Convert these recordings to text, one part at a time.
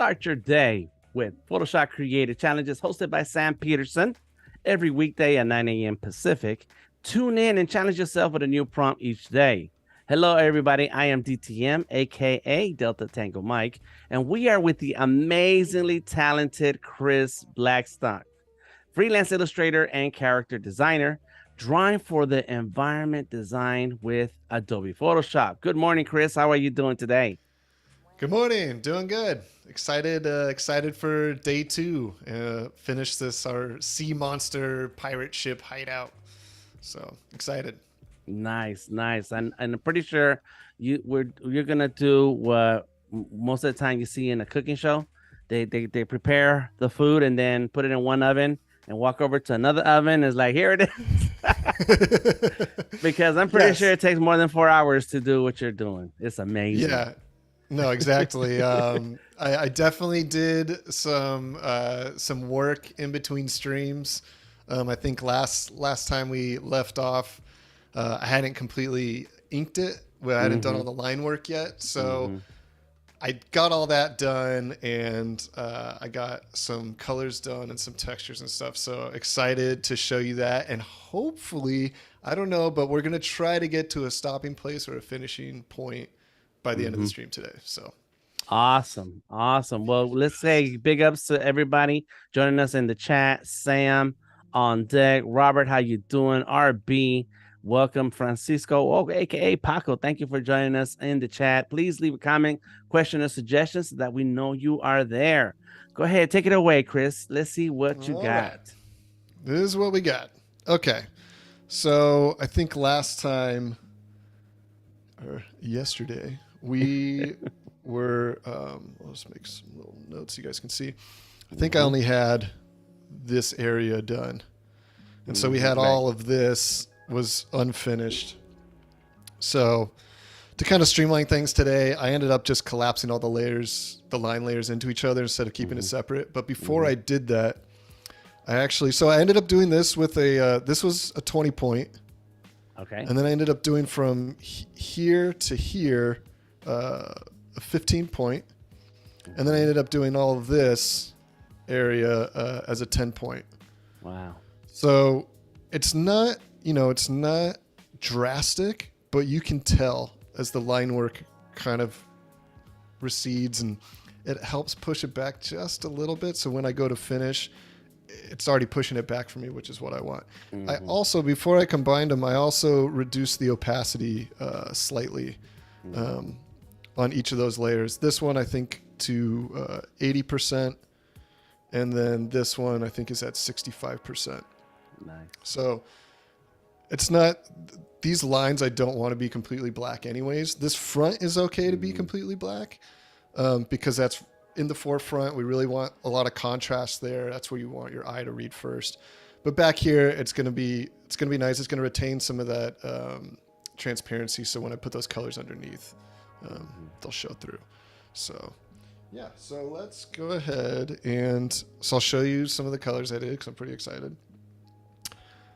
Start your day with Photoshop Creative Challenges hosted by Sam Peterson every weekday at 9 a.m. Pacific. Tune in and challenge yourself with a new prompt each day. Hello, everybody. I am DTM, aka Delta Tango Mike, and we are with the amazingly talented Chris Blackstock, freelance illustrator and character designer, drawing for the environment design with Adobe Photoshop. Good morning, Chris. How are you doing today? Good morning. Doing good. Excited for day two. Finish this our sea monster pirate ship hideout. So excited. Nice. And I'm pretty sure you're gonna do what most of the time you see in a cooking show. They prepare the food and then put it in one oven and walk over to another oven. It's like, here it is. Because I'm pretty sure Yes. it takes more than 4 hours to do what you're doing. It's amazing. Yeah. No, exactly. I definitely did some work in between streams. I think last time we left off, I hadn't completely inked it. Well, I hadn't done all the line work yet, so I got all that done, and I got some colors done and some textures and stuff. So excited to show you that, and hopefully, I don't know, but we're gonna try to get to a stopping place or a finishing point by the end of the stream today. So Awesome. Well, let's say big ups to everybody joining us in the chat. Sam on deck. Robert, how you doing? RB, welcome. Francisco, aka Paco, thank you for joining us in the chat. Please leave a comment, question, or suggestion so that we know you are there. Go ahead, take it away, Chris. Let's see what you all got. right. This is what we got. Okay. So I think last time or yesterday we were let's make some little notes you guys can see. I think I only had this area done, and so we had all of this was unfinished. So to kind of streamline things today, I ended up just collapsing all the layers, the line layers, into each other instead of keeping it separate. But before I did that, I ended up doing this with this was a 20 point. Okay. And then I ended up doing from here to here a 15 point. And then I ended up doing all of this area as a 10 point. Wow. So it's not drastic, but you can tell as the line work kind of recedes, and it helps push it back just a little bit. So when I go to finish, it's already pushing it back for me, which is what I want. I also, before I combined them, I also reduced the opacity slightly on each of those layers. This one, I think, to 80%. And then this one, I think, is at 65%. Nice. So it's not, these lines I don't want to be completely black anyways. This front is okay to be completely black because that's in the forefront. We really want a lot of contrast there. That's where you want your eye to read first. But back here, it's gonna be nice. It's gonna retain some of that transparency. So when I put those colors underneath, they'll show through. So yeah, so let's go ahead and so I'll show you some of the colors I did because I'm pretty excited.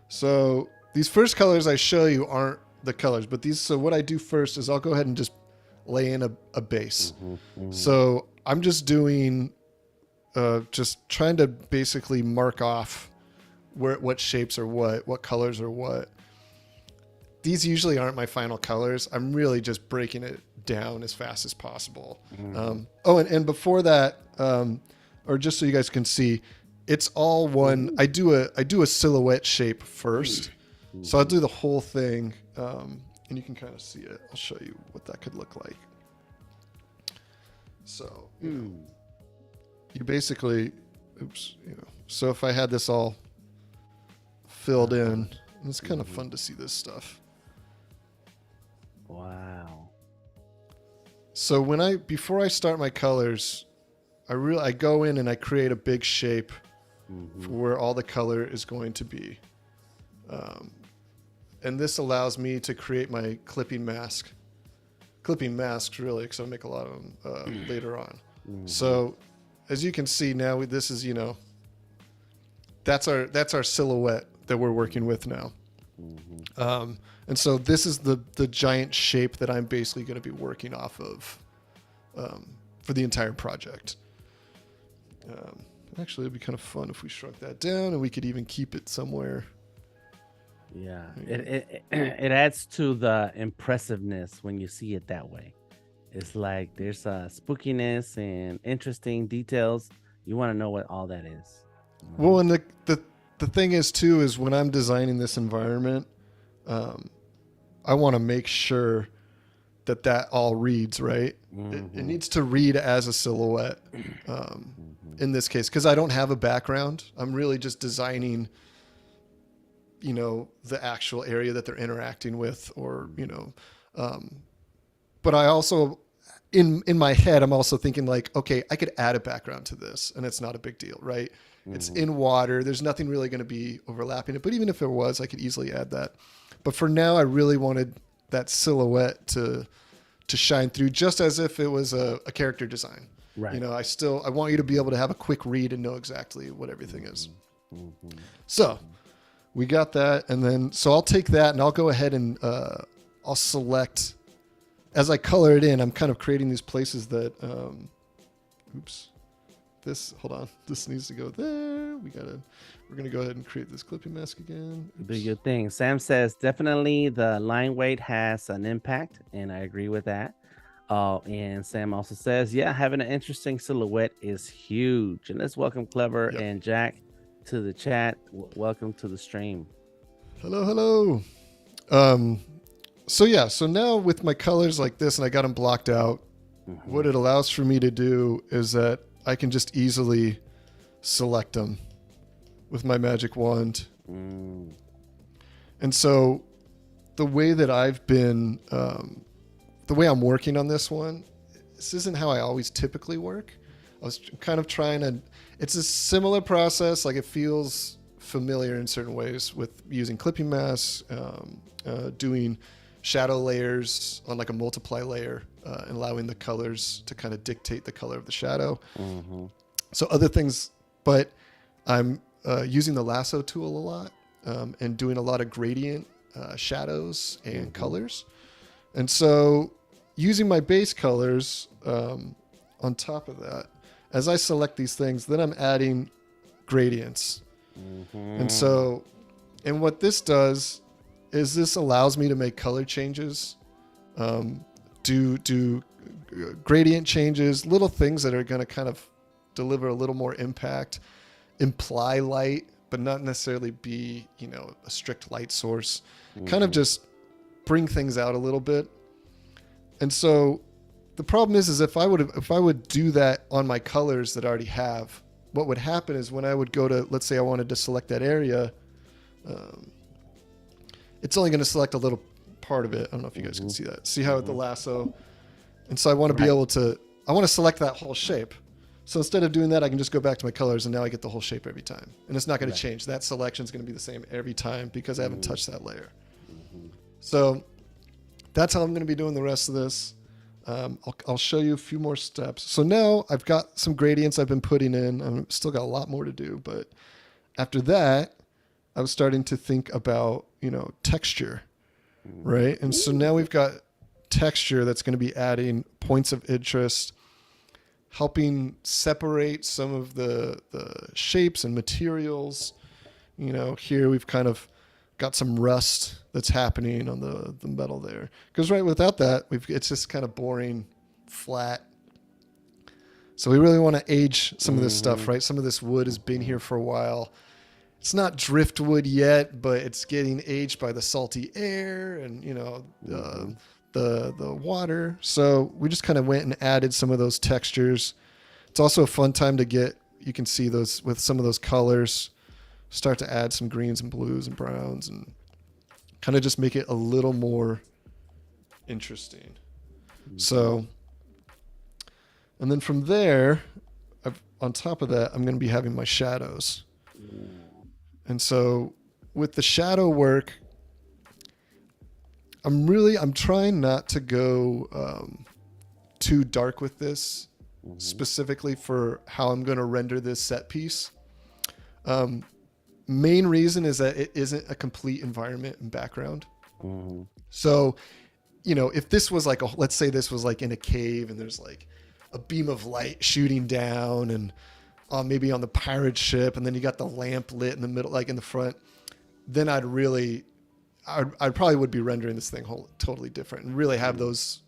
So these first colors I show you aren't the colors, but so what I do first is I'll go ahead and just lay in a base. So I'm just doing, just trying to basically mark off what shapes are what colors are what. These usually aren't my final colors. I'm really just breaking it down as fast as possible. And before that, or just so you guys can see, it's all one. I do a silhouette shape first. So I'll do the whole thing, and you can kind of see it. I'll show you what that could look like. So you basically, so if I had this all filled in, it's kind of fun to see this stuff. Wow. So before I start my colors, I go in and I create a big shape for where all the color is going to be. And this allows me to create my clipping masks really, because I'll make a lot of them later on. So as you can see now, this is, that's our silhouette that we're working with now. And so this is the giant shape that I'm basically going to be working off of for the entire project. Actually, it'd be kind of fun if we shrunk that down and we could even keep it somewhere. Yeah, it adds to the impressiveness when you see it that way. It's like there's a spookiness and interesting details. You want to know what all that is. Well, and the thing is too is when I'm designing this environment, I want to make sure that all reads right. It needs to read as a silhouette in this case, because I don't have a background. I'm really just designing, the actual area that they're interacting with, or but I also in my head I'm also thinking like, okay, I could add a background to this and it's not a big deal, right? It's in water, there's nothing really going to be overlapping it, but even if there was, I could easily add that. But for now, I really wanted that silhouette to shine through, just as if it was a character design. Right. I want you to be able to have a quick read and know exactly what everything is. So we got that. And then, so I'll take that and I'll go ahead and I'll select, as I color it in, I'm kind of creating these places that, hold on. This needs to go there. We're going to go ahead and create this clipping mask again. Do your thing. Sam says, definitely the line weight has an impact. And I agree with that. And Sam also says, yeah, having an interesting silhouette is huge. And let's welcome Clever and Jack to the chat. Welcome to the stream. Hello. So now with my colors like this, and I got them blocked out, what it allows for me to do is that I can just easily select them with my magic wand. And so the way that I've been, the way I'm working on this one, this isn't how I always typically work. I was kind of trying to, it's a similar process. Like it feels familiar in certain ways with using clipping masks, doing shadow layers on like a multiply layer, and allowing the colors to kind of dictate the color of the shadow. So other things, but I'm using the lasso tool a lot, and doing a lot of gradient shadows and colors. And so using my base colors on top of that, as I select these things, then I'm adding gradients. And what this does is this allows me to make color changes, do gradient changes, little things that are going to kind of deliver a little more impact, imply light, but not necessarily be, a strict light source, kind of just bring things out a little bit. And so the problem is if I would do that on my colors that I already have, what would happen is when I would go to, let's say I wanted to select that area, it's only going to select a little part of it. I don't know if you guys can see that. See how the lasso, and so I want to be able to, I want to select that whole shape. So instead of doing that, I can just go back to my colors and now I get the whole shape every time. And it's not going to change. That selection is going to be the same every time because I haven't touched that layer. So that's how I'm going to be doing the rest of this. I'll show you a few more steps. So now I've got some gradients I've been putting in. I've still got a lot more to do, but after that, I was starting to think about, texture, right? And so now we've got texture that's going to be adding points of interest, helping separate some of the shapes and materials. Here we've kind of got some rust that's happening on the metal there. Because without that, it's just kind of boring, flat. So we really want to age some of this stuff, right? Some of this wood has been here for a while. It's not driftwood yet, but it's getting aged by the salty air and, the water. So we just kind of went and added some of those textures. It's also a fun time to you can see those with some of those colors, start to add some greens and blues and browns and kind of just make it a little more interesting. So, and then from there, on top of that, I'm going to be having my shadows. And so with the shadow work, I'm trying not to go too dark with this, specifically for how I'm going to render this set piece. Main reason is that it isn't a complete environment and background. So, if this was let's say this was like in a cave and there's like a beam of light shooting down and maybe on the pirate ship, and then you got the lamp lit in the middle, like in the front, then I'd probably would be rendering this thing totally different and really have those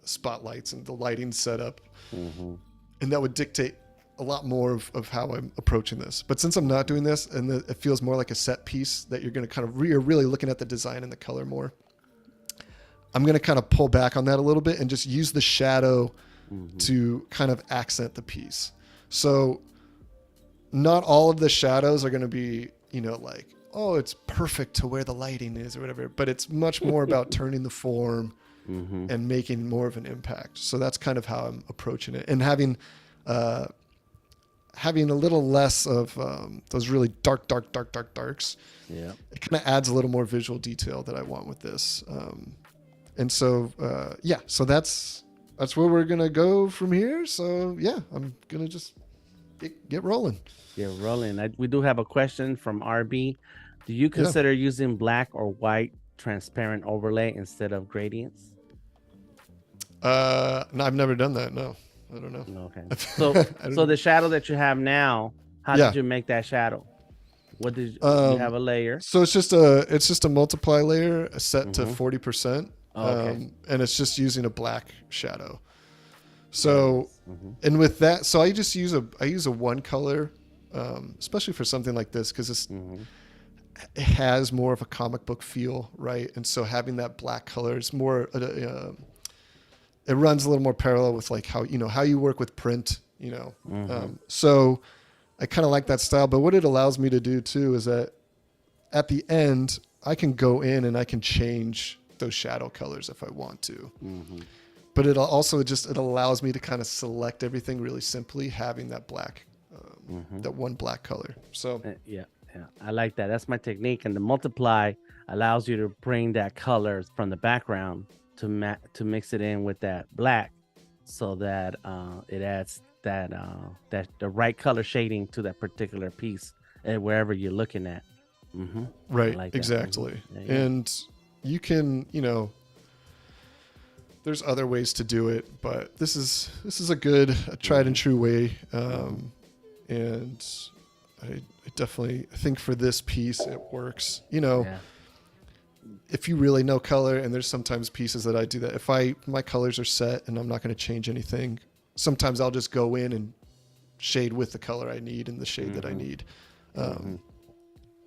spotlights and the lighting set up. And that would dictate a lot more of how I'm approaching this. But since I'm not doing this, and it feels more like a set piece that you're going to kind of you're really looking at the design and the color more, I'm going to kind of pull back on that a little bit and just use the shadow to kind of accent the piece. So not all of the shadows are going to be, like, oh, it's perfect to where the lighting is or whatever, but it's much more about turning the form and making more of an impact. So that's kind of how I'm approaching it, and having a little less of those really darks. Yeah, it kind of adds a little more visual detail that I want with this. And so so that's where we're gonna go from here. So yeah, I'm gonna just get rolling. Get rolling. We do have a question from RB. Do you consider using black or white transparent overlay instead of gradients? No, I've never done that. No, I don't know. Okay. So the shadow that you have now, how did you make that shadow? What did you have a layer? So it's just a multiply layer set to 40%. Okay. And it's just using a black shadow. So, and with that, so I use a one color, especially for something like this, because it has more of a comic book feel, right? And so having that black color is more, it runs a little more parallel with like how you work with print, so I kind of like that style. But what it allows me to do too is that at the end, I can go in and I can change those shadow colors if I want to. But it also it allows me to kind of select everything really simply, having that black, that one black color. So yeah, I like that. That's my technique. And the multiply allows you to bring that color from the background to mix it in with that black, so that it adds that the right color shading to that particular piece wherever you're looking at. Right, like exactly. And you can, there's other ways to do it, but this is a tried and true way. And I definitely think for this piece it works. If you really know color, and there's sometimes pieces that I do that. If my colors are set and I'm not going to change anything, sometimes I'll just go in and shade with the color I need and the shade that I need.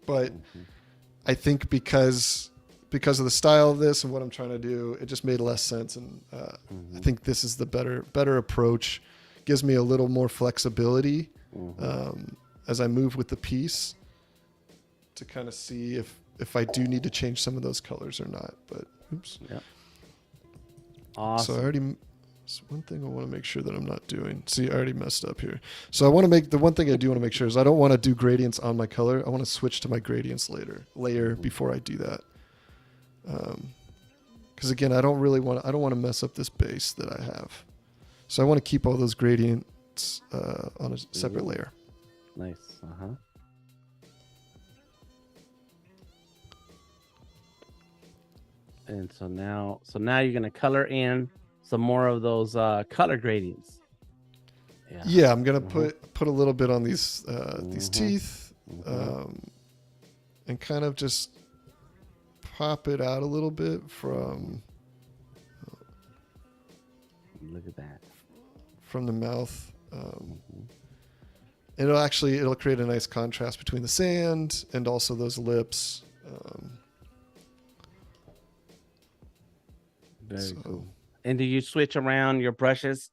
But I think because of the style of this and what I'm trying to do, it just made less sense. And I think this is the better approach. Gives me a little more flexibility as I move with the piece to kind of see if I do need to change some of those colors or not. But oops. Yeah. Awesome. So one thing I want to make sure that I'm not doing. See, I already messed up here. So the one thing I do want to make sure is I don't want to do gradients on my color. I want to switch to my gradients layer before I do that. Because again, I don't want to mess up this base that I have. So I want to keep all those gradients on a separate layer. Nice. And so now you're gonna color in some more of those color gradients. Yeah, I'm gonna put a little bit on these teeth, and kind of just pop it out a little bit from. Look at that. From the mouth. It'll create a nice contrast between the sand and also those lips. Very cool. And do you switch around your brushes?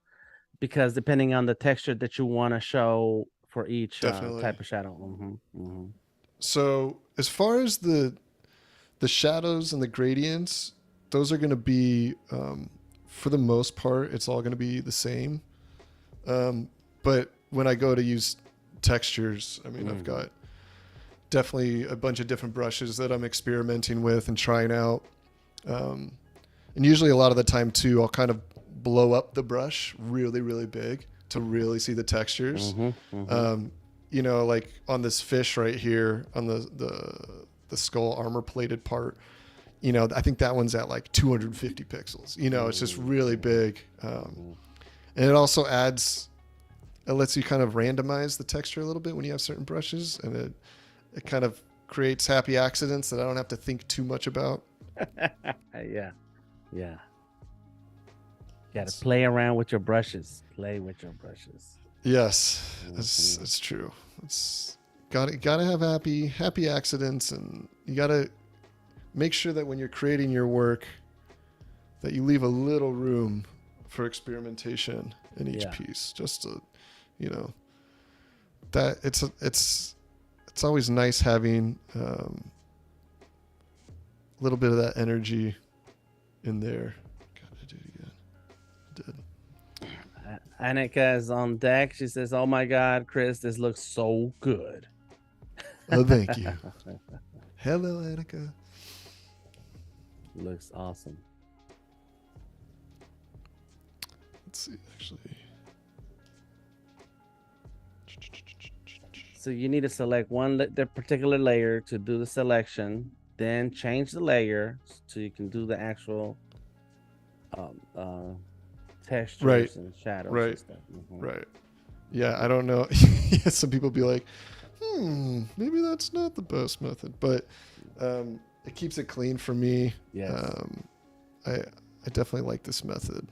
Because depending on the texture that you want to show for each type of shadow. So as far as the shadows and the gradients, those are going to be, for the most part, it's all going to be the same. But when I go to use textures, I mean, I've got definitely a bunch of different brushes that I'm experimenting with and trying out. And usually a lot of the time too, I'll kind of blow up the brush really, really big to really see the textures. Like on this fish right here on the skull armor plated part, I think that one's at like 250 pixels. It's just really big. And it also adds it lets you kind of randomize the texture a little bit when you have certain brushes, and it kind of creates happy accidents that I don't have to think too much about. Yeah. Yeah. You got to play around with your brushes. Play with your brushes. Yes, it's true. It's gotta have happy accidents, and you gotta make sure that when you're creating your work, that you leave a little room for experimentation in each piece. Just to, that it's always nice having a little bit of that energy in there. Gotta do it again. Did. Annika is on deck. She says, "Oh my God, Chris, this looks so good." Oh, thank you. Hello, Annika. Looks awesome. Let's see, actually. So you need to select the particular layer to do the selection, then change the layer so you can do the actual textures and shadows and stuff. Right. Yeah, I don't know. Some people be like, maybe that's not the best method, but it keeps it clean for me. Yes. I definitely like this method.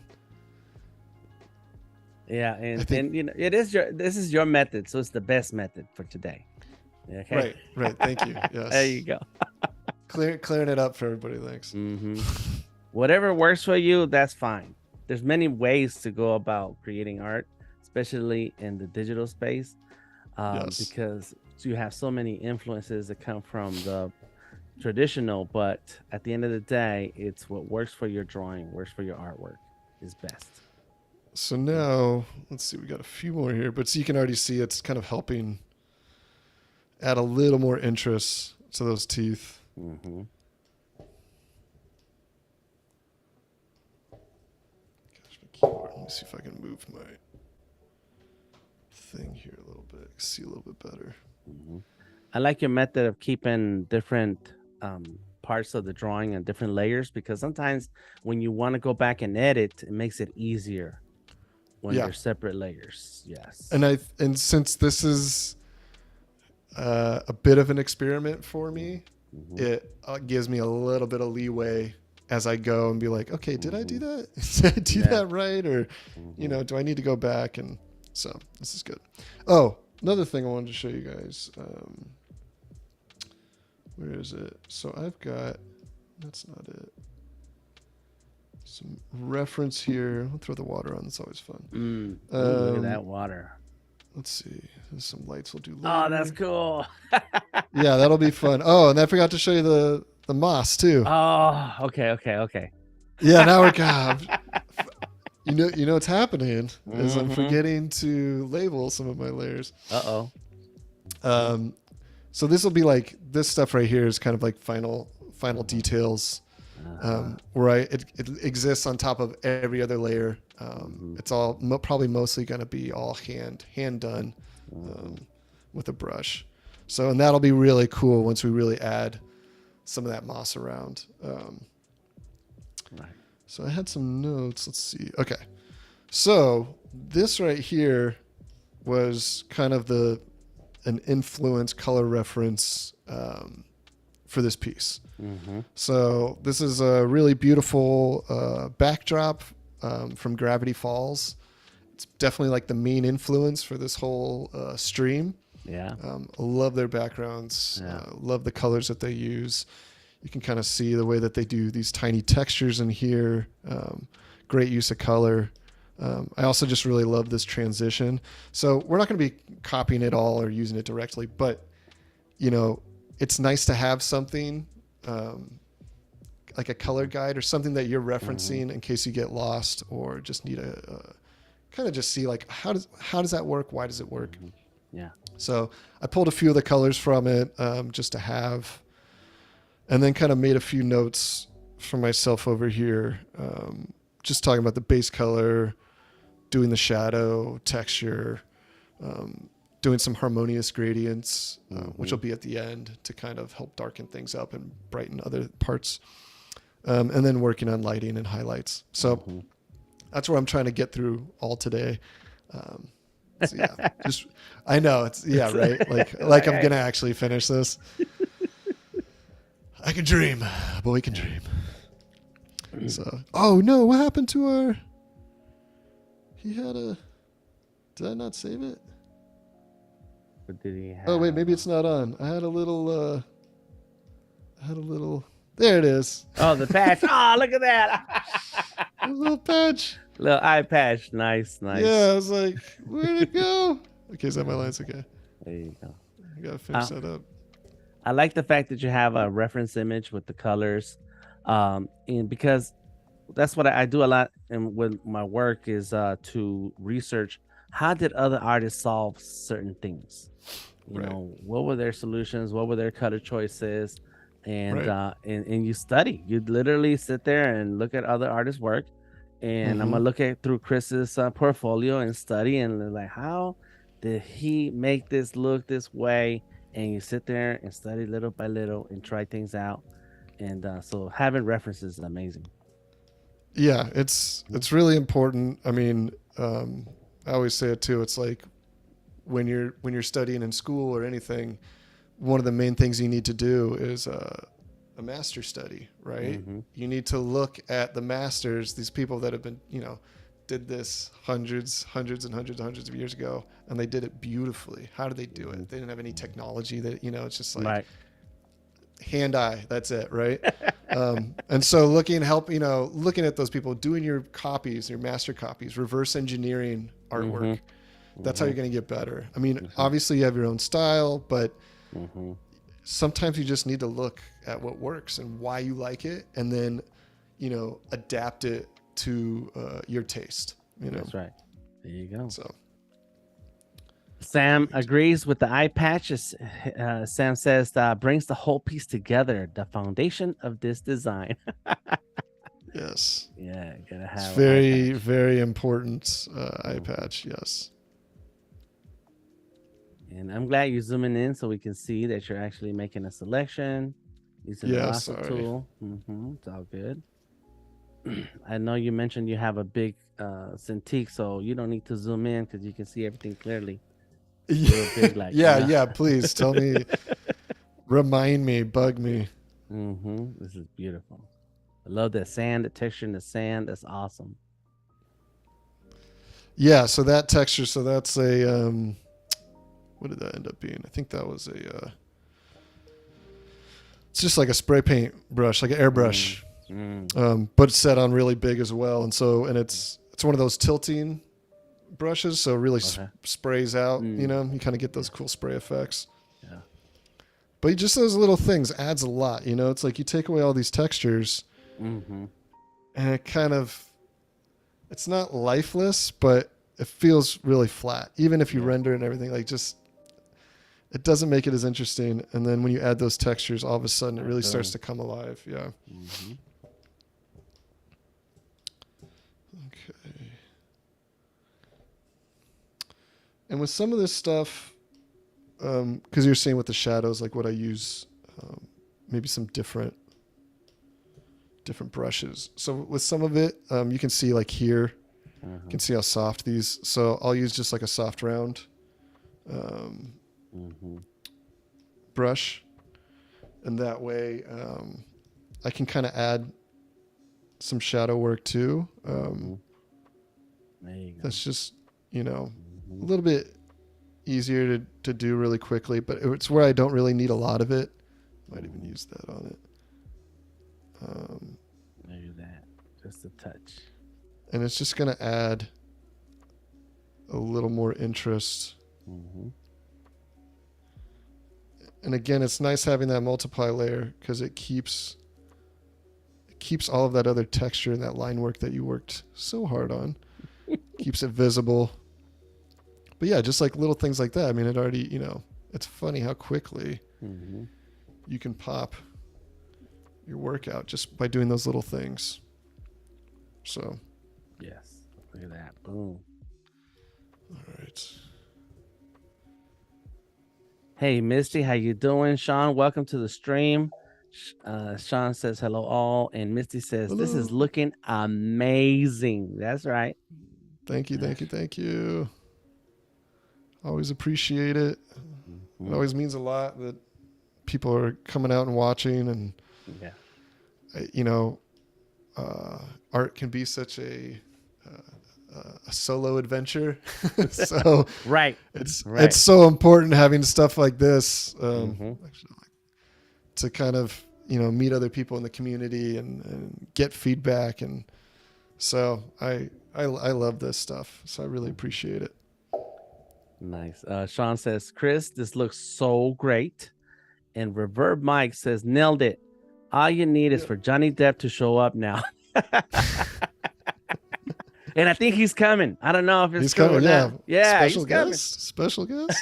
Yeah, and this is your method, so it's the best method for today. Okay. Right. Thank you. Yes. There you go. Clearing it up for everybody. Thanks. Whatever works for you, that's fine. There's many ways to go about creating art, especially in the digital space, because you have so many influences that come from the traditional. But at the end of the day, it's what works for your drawing, works for your artwork is best. So now, let's see, we got a few more here, but so you can already see it's kind of helping add a little more interest to those teeth. Gosh, my keyboard. Let me see if I can move my thing here a little bit, see a little bit better. I like your method of keeping different parts of the drawing and different layers, because sometimes when you want to go back and edit, it makes it easier when they're separate layers. Yes. And since this is a bit of an experiment for me, it gives me a little bit of leeway as I go and be like, okay, did I do that? Did I do that right? Or, do I need to go back? And so this is good. Oh, another thing I wanted to show you guys. Where is it? So I've got, that's not it. Some reference here. I'll throw the water on. That's always fun. Look at that water. Let's see. There's some lights we'll do later. Oh, that's cool. Yeah, that'll be fun. Oh, and I forgot to show you the moss too. Oh, okay. Yeah, now we're you know what's happening is I'm forgetting to label some of my layers. So this will be like, this stuff right here is kind of like final details, where it exists on top of every other layer. It's all probably mostly going to be all hand done with a brush. So, and that'll be really cool once we really add some of that moss around. So I had some notes. Let's see. Okay. So this right here was kind of an influence color reference for this piece. So this is a really beautiful backdrop from Gravity Falls. It's definitely like the main influence for this whole stream. Yeah. I love their backgrounds. Love the colors that they use. You can kind of see the way that they do these tiny textures in here. Great use of color. I also just really love this transition. So we're not going to be copying it all or using it directly, but it's nice to have something like a color guide or something that you're referencing in case you get lost or just need a kind of just see like, how does that work? Why does it work? Yeah. So I pulled a few of the colors from it just to have, and then kind of made a few notes for myself over here. Just talking about the base color, doing the shadow texture, doing some harmonious gradients, which will be at the end to kind of help darken things up and brighten other parts. And then working on lighting and highlights. So that's where I'm trying to get through all today. So yeah, just I know it's right. Like I'm gonna actually finish this. I can dream, a boy can dream. So oh no, what happened to our? He had a. Did I not save it? What did he have? Oh wait, maybe it's not on. I had a little. There it is. Oh, the patch. Oh, look at that. A little patch. Little eye patch. Nice. Yeah, I was like, where'd it go? Okay, so my line's okay. There you go. I gotta finish that up. I like the fact that you have a reference image with the colors, and because that's what I do a lot. And with my work is to research how did other artists solve certain things. You know, what were their solutions? What were their color choices? And and you study. You literally sit there and look at other artists' work. And I'm gonna look at through Chris's portfolio and study and like, how did he make this look this way? And you sit there and study little by little and try things out. And so having references is amazing. Yeah, it's really important. I mean, I always say it too. It's like when you're studying in school or anything, one of the main things you need to do is a master study, right? You need to look at the masters, these people that have been, did this hundreds of years ago, and they did it beautifully. How did they do it? They didn't have any technology that, it's just like hand eye, that's it, right? And so looking at those people, doing your copies, your master copies, reverse engineering artwork, that's how you're going to get better. I mean, obviously you have your own style, but sometimes you just need to look at what works and why you like it, and then, adapt it to your taste. That's right. There you go. So Sam agrees with the eye patch. Sam says brings the whole piece together, the foundation of this design. Yes. Yeah, gotta have. It's very, very important eye patch. Yes. And I'm glad you're zooming in so we can see that you're actually making a selection using the lasso tool. It's all good. I know you mentioned you have a big Cintiq, so you don't need to zoom in because you can see everything clearly. Big, like, yeah. Please tell me, remind me, bug me. This is beautiful. I love that sand, the texture in the sand. That's awesome. Yeah. So that texture. So that's a. What did that end up being? I think that was a. It's just like a spray paint brush, like an airbrush, but it's set on really big as well. And so, it's one of those tilting brushes, so it really sprays out. You kind of get those cool spray effects. Yeah. But just those little things adds a lot. It's like you take away all these textures, and it kind of, it's not lifeless, but it feels really flat. Even if you render and everything, like just. It doesn't make it as interesting. And then when you add those textures, all of a sudden it really starts to come alive. Yeah. Okay. And with some of this stuff, because you're saying with the shadows, like what I use, maybe some different brushes. So with some of it, you can see like here, you can see how soft these. So I'll use just like a soft round. Brush, and that way I can kind of add some shadow work too. There you go. That's just a little bit easier to do really quickly, but it's where I don't really need a lot of it. Might even use that on it. Maybe that, just a touch. And it's just going to add a little more interest. And again, it's nice having that multiply layer because it keeps all of that other texture and that line work that you worked so hard on. Keeps it visible. But yeah, just like little things like that. I mean, it already, it's funny how quickly you can pop your work out just by doing those little things. So. Yes. Look at that. Boom. All right. Hey, Misty, how you doing? Sean, welcome to the stream. Sean says hello all, and Misty says hello. This is looking amazing. That's right. Thank you. Always appreciate it. It always means a lot that people are coming out and watching, and Yeah. you know, art can be such a solo adventure. So Right. it's so important having stuff like this Mm-hmm. to kind of, you know, meet other people in the community and get feedback. And so I love this stuff. So I really appreciate it. Nice. Sean says, Chris, this looks so great. And Reverb Mike says, nailed it. All you need is for Johnny Depp to show up now. And I think he's coming. I don't know if it's true or not. Yeah, special he's coming. Special guest.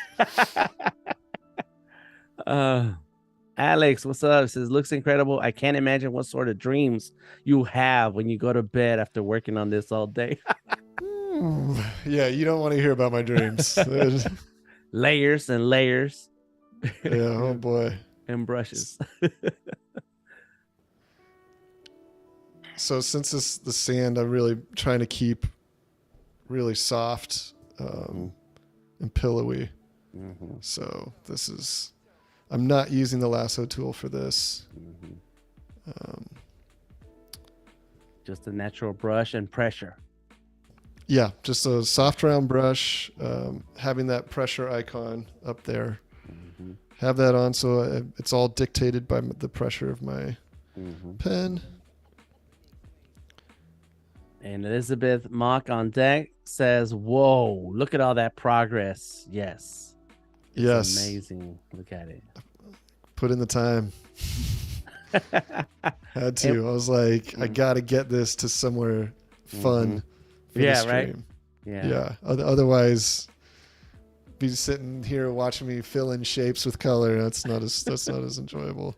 Alex, what's up? It says, looks incredible. I can't imagine what sort of dreams you have when you go to bed after working on this all day. Yeah, you don't want to hear about my dreams. Layers and layers. Yeah, oh boy. And brushes. So since the sand, I'm really trying to keep really soft and pillowy. Mm-hmm. So I'm not using the lasso tool for this. Just a natural brush and pressure. Yeah, just a soft round brush, having that pressure icon up there. Mm-hmm. Have that on so it's all dictated by the pressure of my pen. And Elizabeth Mock on deck says, whoa, look at all that progress. Yes. It's yes. Amazing. Look at it. Put in the time. Had to. I was like, I got to get this to somewhere fun. For the stream. Right. Yeah. Otherwise, be sitting here watching me fill in shapes with color. That's not as enjoyable.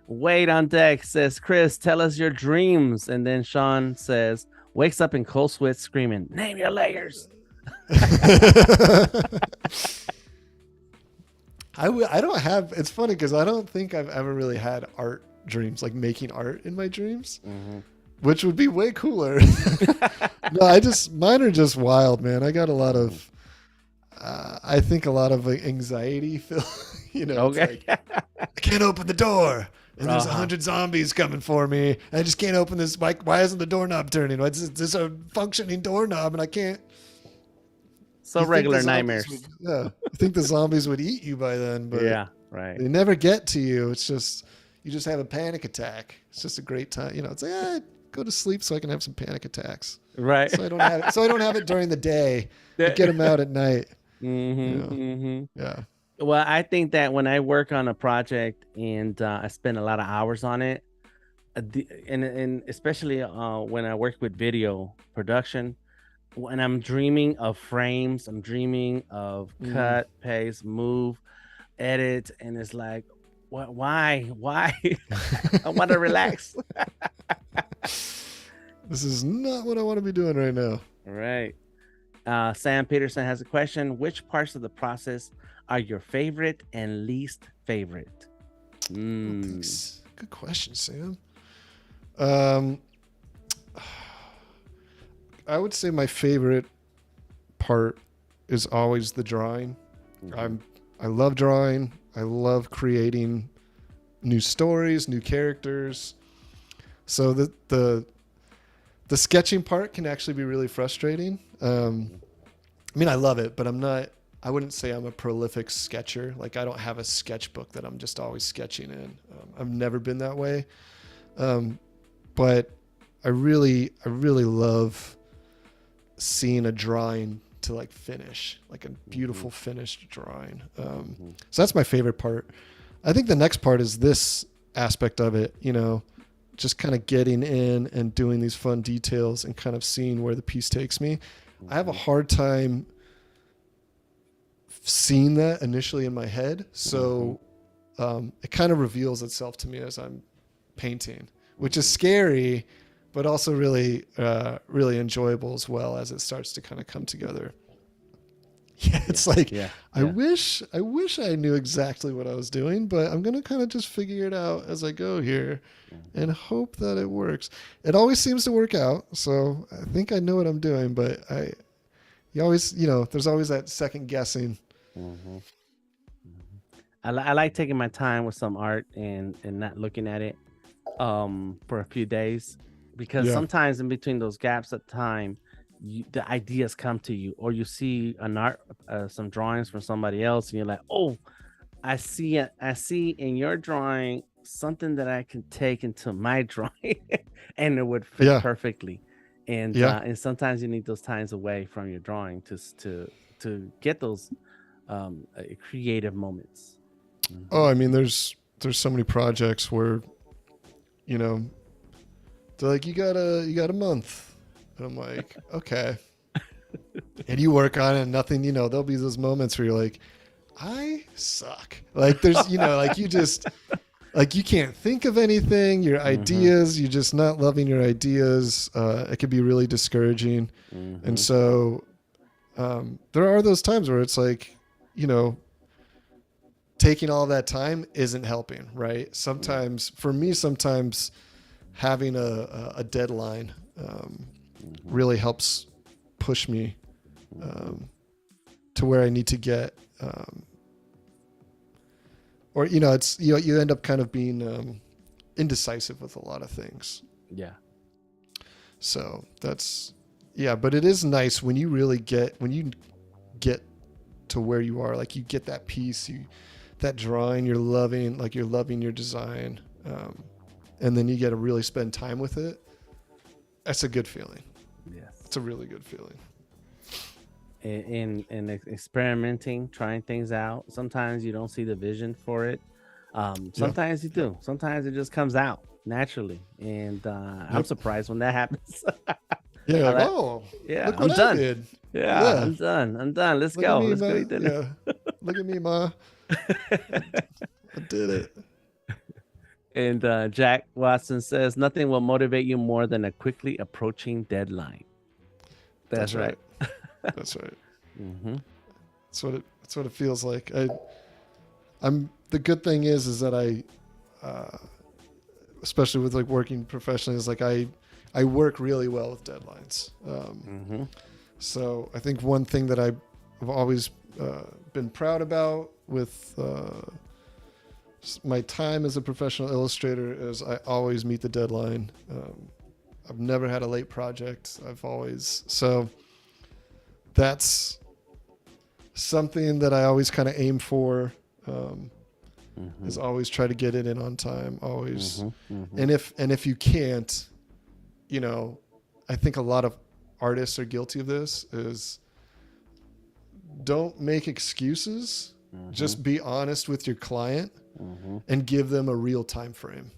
Wade on deck says, Chris, tell us your dreams. And then Sean says, wakes up in cold sweat screaming, name your layers. I don't have, it's funny because I don't think I've ever really had art dreams, like making art in my dreams, which would be way cooler. No, mine are just wild, man. I got a lot of, I think a lot of anxiety, you know, okay. Like, I can't open the door. And there's 100 zombies coming for me. I just can't open this. Why isn't the doorknob turning? Why is this a functioning doorknob and I can't? So regular nightmares. I think the zombies would eat you by then, but yeah, right. They never get to you. It's just, you just have a panic attack. It's just a great time. You know, it's like, go to sleep so I can have some panic attacks. Right. So I don't have it during the day. I get them out at night. Yeah. Well, I think that when I work on a project and I spend a lot of hours on it, and especially when I work with video production, when I'm dreaming of frames, I'm dreaming of cut, paste, move, edit, and it's like, why? I want to relax. This is not what I want to be doing right now. Right. Sam Peterson has a question. Which parts of the process are your favorite and least favorite? Thanks. Good question, Sam. I would say my favorite part is always the drawing. I love drawing. I love creating new stories, new characters. So the sketching part can actually be really frustrating. I mean, I love it, but I wouldn't say I'm a prolific sketcher. Like, I don't have a sketchbook that I'm just always sketching in. I've never been that way. But I really love seeing a drawing to like finish, like a beautiful finished drawing. So that's my favorite part. I think the next part is this aspect of it, you know, just kind of getting in and doing these fun details and kind of seeing where the piece takes me. I have a hard time seeing that initially in my head. So it kind of reveals itself to me as I'm painting, which is scary, but also really, really enjoyable as well as it starts to kind of come together. Yeah, it's I wish I knew exactly what I was doing, but I'm going to kind of just figure it out as I go here and hope that it works. It always seems to work out. So I think I know what I'm doing, but You always, you know, there's always that second guessing. Mm-hmm. I like taking my time with some art and not looking at it for a few days, because Yeah. sometimes in between those gaps of time, the ideas come to you, or you see an art some drawings from somebody else, and you're like, oh, I see in your drawing something that I can take into my drawing, and it would fit Yeah. perfectly. Yeah. And sometimes you need those times away from your drawing to get those creative moments. Oh, Mhm. I mean, there's so many projects where, you know, they're like, you got a month. And I'm like, okay. And you work on it and nothing, you know, there'll be those moments where you're like, I suck. Like there's, you know, like you just like you can't think of anything, your Mhm. ideas, you're just not loving your ideas. It could be really discouraging. And Mhm. so there are those times where it's like, you know, taking all that time isn't helping, right? Yeah. Sometimes, for me, sometimes having a deadline Mhm. really helps push me Mhm. um, to where I need to get. Or, you know, it's, you know, you end up kind of being indecisive with a lot of things. Yeah. So that's, yeah, but it is nice when you really when you get to where you are, like you get that piece, that drawing, you're loving your design. And then you get to really spend time with it. That's a good feeling. Yes. It's a really good feeling. Experimenting, trying things out. Sometimes you don't see the vision for it. Yeah. Sometimes you Yep. do. Sometimes it just comes out naturally, and I'm Yep. surprised when that happens. Yeah. I Like, like, oh, yeah, look what I'm I done. did. Yeah, Yeah. I'm done. I'm done. Let's Look at go. me, Let's go ma. eat dinner. Yeah. Look at me, ma. I, I did it. And Jack Watson says nothing will motivate you more than a quickly approaching deadline. That's That's right. right. That's right. Mm-hmm. That's what it feels like. The good thing is that uh, especially with like working professionally, is like I work really well with deadlines. Mm-hmm. So I think one thing that I've always been proud about with my time as a professional illustrator is I always meet the deadline. I've never had a late project. So that's something that I always kind of aim for. Mm-hmm. Is always try to get it in on time. Always, Mm-hmm. Mm-hmm. and if you can't, you know, I think a lot of artists are guilty of this. Is don't make excuses. Mm-hmm. Just be honest with your client Mm-hmm. and give them a real time frame.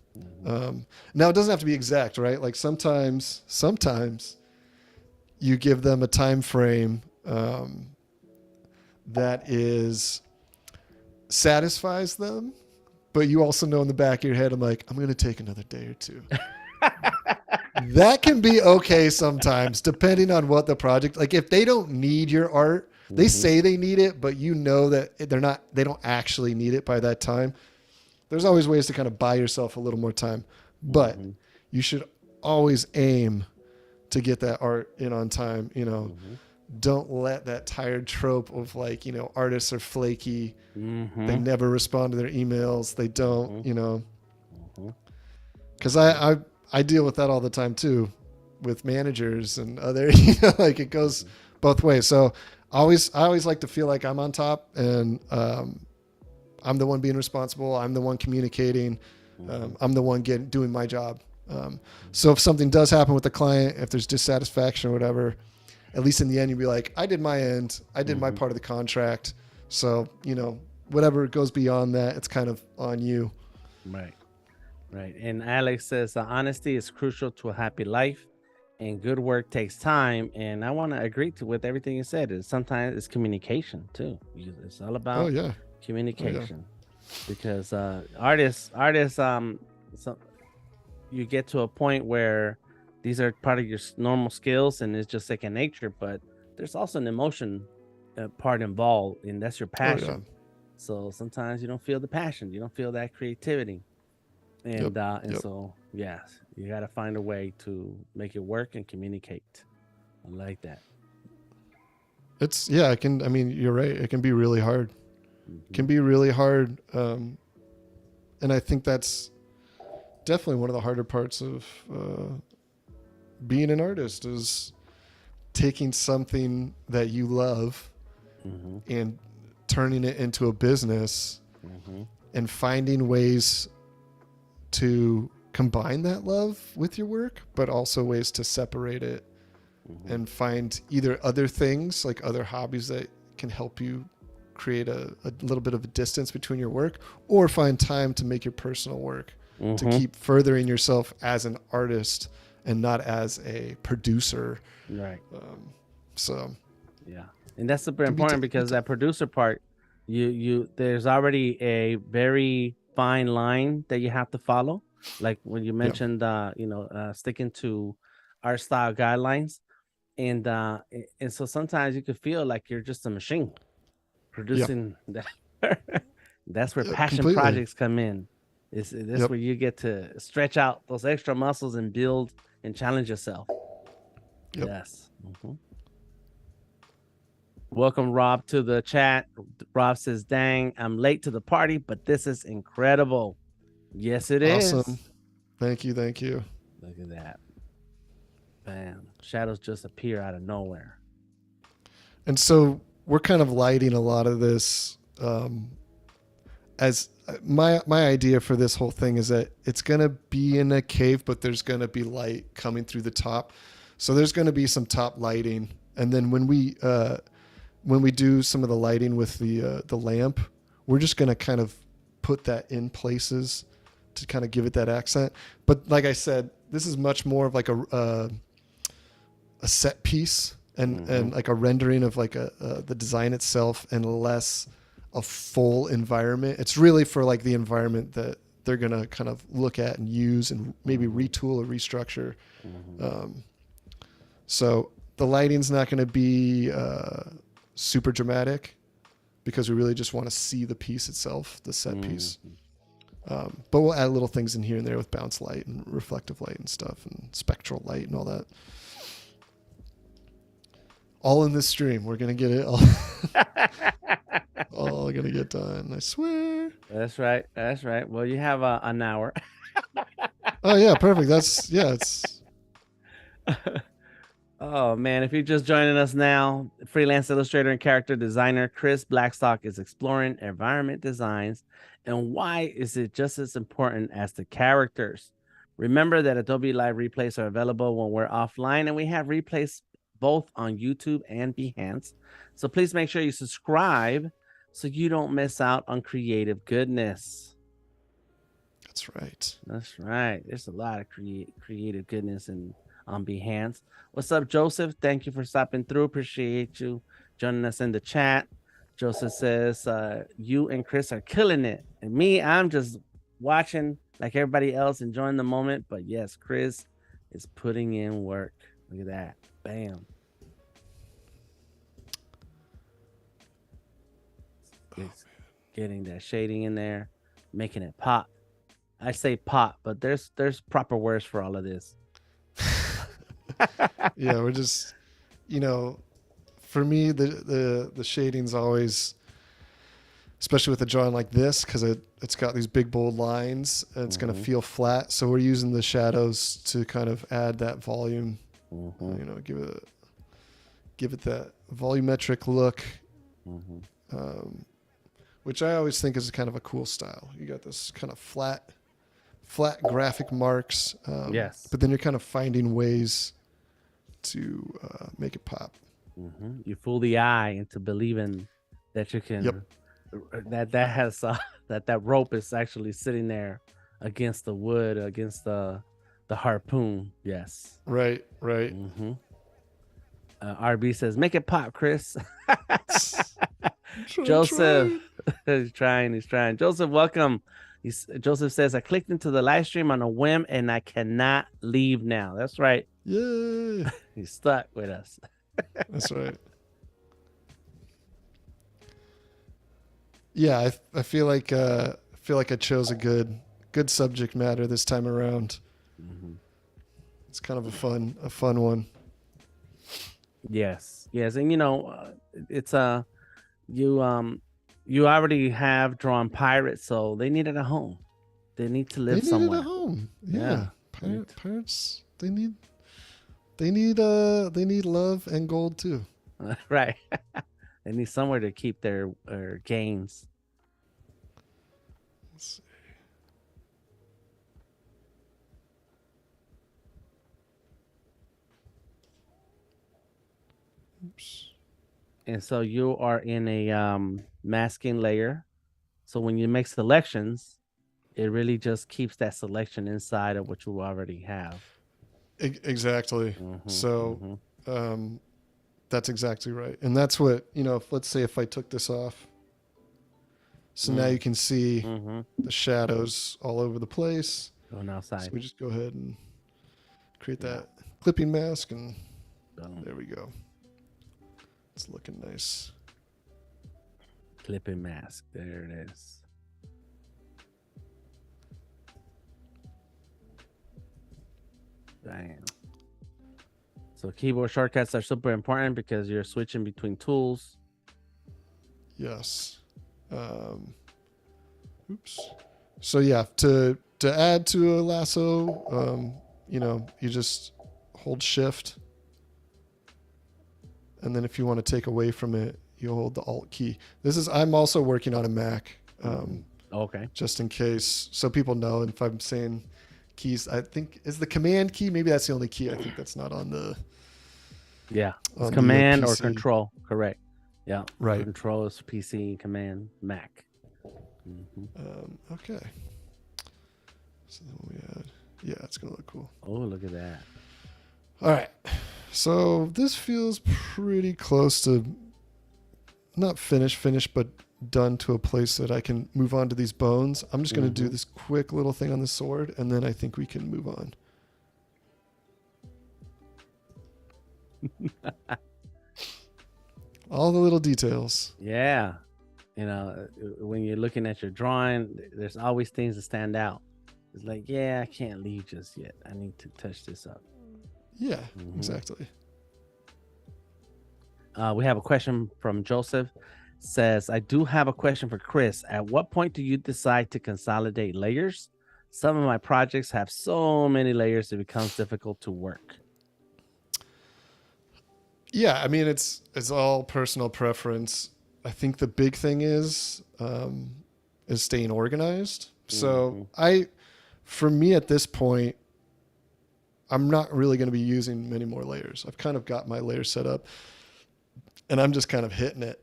Mm-hmm. Now it doesn't have to be exact, right? Like sometimes you give them a time frame that is satisfies them, but you also know in the back of your head, I'm like, I'm going to take another day or two. That can be okay sometimes, depending on what the project, like if they don't need your art, they Mm-hmm. say they need it, but you know that they don't actually need it by that time. There's always ways to kind of buy yourself a little more time, but Mm-hmm. you should always aim to get that art in on time. You know, Mm-hmm. don't let that tired trope of like, you know, artists are flaky. They Mm-hmm. never respond to their emails. They don't, Mm-hmm. you know, Mm-hmm. because I deal with that all the time too, with managers and other, you know, like it goes both ways. So I always like to feel like I'm on top and I'm the one being responsible. I'm the one communicating. Mm-hmm. I'm the one doing my job. So if something does happen with the client, if there's dissatisfaction or whatever, at least in the end, you'd be like, I did my end. I did my Mm-hmm. part of the contract. So, you know, whatever goes beyond that, it's kind of on you. Right. Right. And Alex says honesty is crucial to a happy life, and good work takes time. And I want to agree with everything you said. Is sometimes it's communication too. It's all Oh about yeah. Oh yeah. communication, because artists so you get to a point where these are part of your normal skills and it's just second nature, but there's also an emotion part involved, and that's your Oh yeah. passion. So sometimes you don't feel the passion, you don't feel that creativity, Yep. and Yep. so yes, you got to find a way to make it work and communicate. I like that. I mean, you're right. It can be really hard. It can be really hard. And I think that's definitely one of the harder parts of being an artist is taking something that you love and turning it into a business and finding ways to combine that love with your work, but also ways to separate it and find either other things like other hobbies that can help you create a little bit of a distance between your work, or find time to make your personal work to keep furthering yourself as an artist and not as a producer. Right. So yeah, and that's super important because that producer part, there's already a very fine line that you have to follow. Like when you mentioned, sticking to art style guidelines, and so sometimes you could feel like you're just a machine producing that. That's where passion projects come in. That's where you get to stretch out those extra muscles and build and challenge yourself. Yes. Welcome, Rob, to the chat. Rob says, dang, I'm late to the party, but this is incredible. Yes, it is. Awesome. Thank you. Look at that. Bam. Shadows just appear out of nowhere. And so we're kind of lighting a lot of this as my idea for this whole thing is that it's going to be in a cave, but there's going to be light coming through the top. So there's going to be some top lighting. And then when we do some of the lighting with the lamp, we're just going to kind of put that in places to kind of give it that accent. But like I said, this is much more of like a set piece and like a rendering of like the design itself, and less a full environment. It's really for like the environment that they're going to kind of look at and use and maybe retool or restructure. So the lighting's not going to be super dramatic because we really just want to see the piece itself, the set piece. But we'll add little things in here and there with bounce light and reflective light and stuff and spectral light and all that. All in this stream. We're going to get it all. All going to get done. I swear. That's right. Well, you have an hour. Oh yeah. Perfect. It's Oh man, if you're just joining us now, freelance illustrator and character designer Chris Blackstock is exploring environment designs and why is it just as important as the characters. Remember that Adobe Live replays are available when we're offline, and we have replays both on YouTube and Behance. So please make sure you subscribe so you don't miss out on creative goodness. That's right. There's a lot of creative goodness on Behance. What's up, Joseph? Thank you for stopping through. Appreciate you joining us in the chat. Joseph says, you and Chris are killing it. And me, I'm just watching like everybody else, enjoying the moment. But yes, Chris is putting in work. Look at that. Bam. It's getting that shading in there, making it pop. I say pop, but there's proper words for all of this. Yeah, we're just, for me, the shading's always, especially with a drawing like this, because it's got these big bold lines and it's going to feel flat. So we're using the shadows to kind of add that volume, give it that volumetric look, which I always think is kind of a cool style. You got this kind of flat graphic marks, yes, but then you're kind of finding ways to make it pop. You fool the eye into believing that you can, that rope is actually sitting there against the wood, against the harpoon. Yes, right. RB says, make it pop, Chris. Joseph, he's trying. Joseph, welcome. Joseph says, I clicked into the live stream on a whim and I cannot leave now. That's right. Yay. He's stuck with us. That's right. Yeah, I feel like I chose a good subject matter this time around. It's kind of a fun one. Yes, yes, and it's you already have drawn pirates, so they needed a home. They need to They live needed a somewhere. home. Yeah, Yeah. they need Pirates, they need love and gold too. right. They need somewhere to keep their gains. Let's see. Oops. And so you are in a masking layer. So when you make selections, it really just keeps that selection inside of what you already have. Exactly. Hmm. So Hmm. um, that's exactly right. And that's what, let's say if I took this off. So now you can see Mm-hmm. the shadows all over the place. Going So outside. we just go ahead and create Yeah. that clipping mask, and Boom. there we go. It's looking nice. Clipping mask. There it is. Bam. So keyboard shortcuts are super important because you're switching between tools. Yes. Oops. So yeah, to add to a lasso, you just hold shift, and then if you want to take away from it, you hold the alt key. I'm also working on a Mac, Okay. just in case, so people know. And if I'm saying keys, I think is the command key. Maybe that's the only key. I think that's not on the Yeah. It's command or PC. control. Correct. Yeah. Right. Control is PC, command Mac. Mm-hmm. Okay. So then we add. Yeah, it's gonna look cool. Oh, look at that. All right. So this feels pretty close to not finished, but done to a place that I can move on to these bones. I'm just going to do this quick little thing on the sword, and then I think we can move on. All the little details. Yeah. When you're looking at your drawing, there's always things that stand out. It's like, yeah, I can't leave just yet. I need to touch this up. Yeah, exactly. We have a question from Joseph. Says, I do have a question for Chris. At what point do you decide to consolidate layers? Some of my projects have so many layers it becomes difficult to work. Yeah, I mean it's all personal preference. I think the big thing is staying organized. So for me at this point, I'm not really going to be using many more layers. I've kind of got my layer set up, and I'm just kind of hitting it.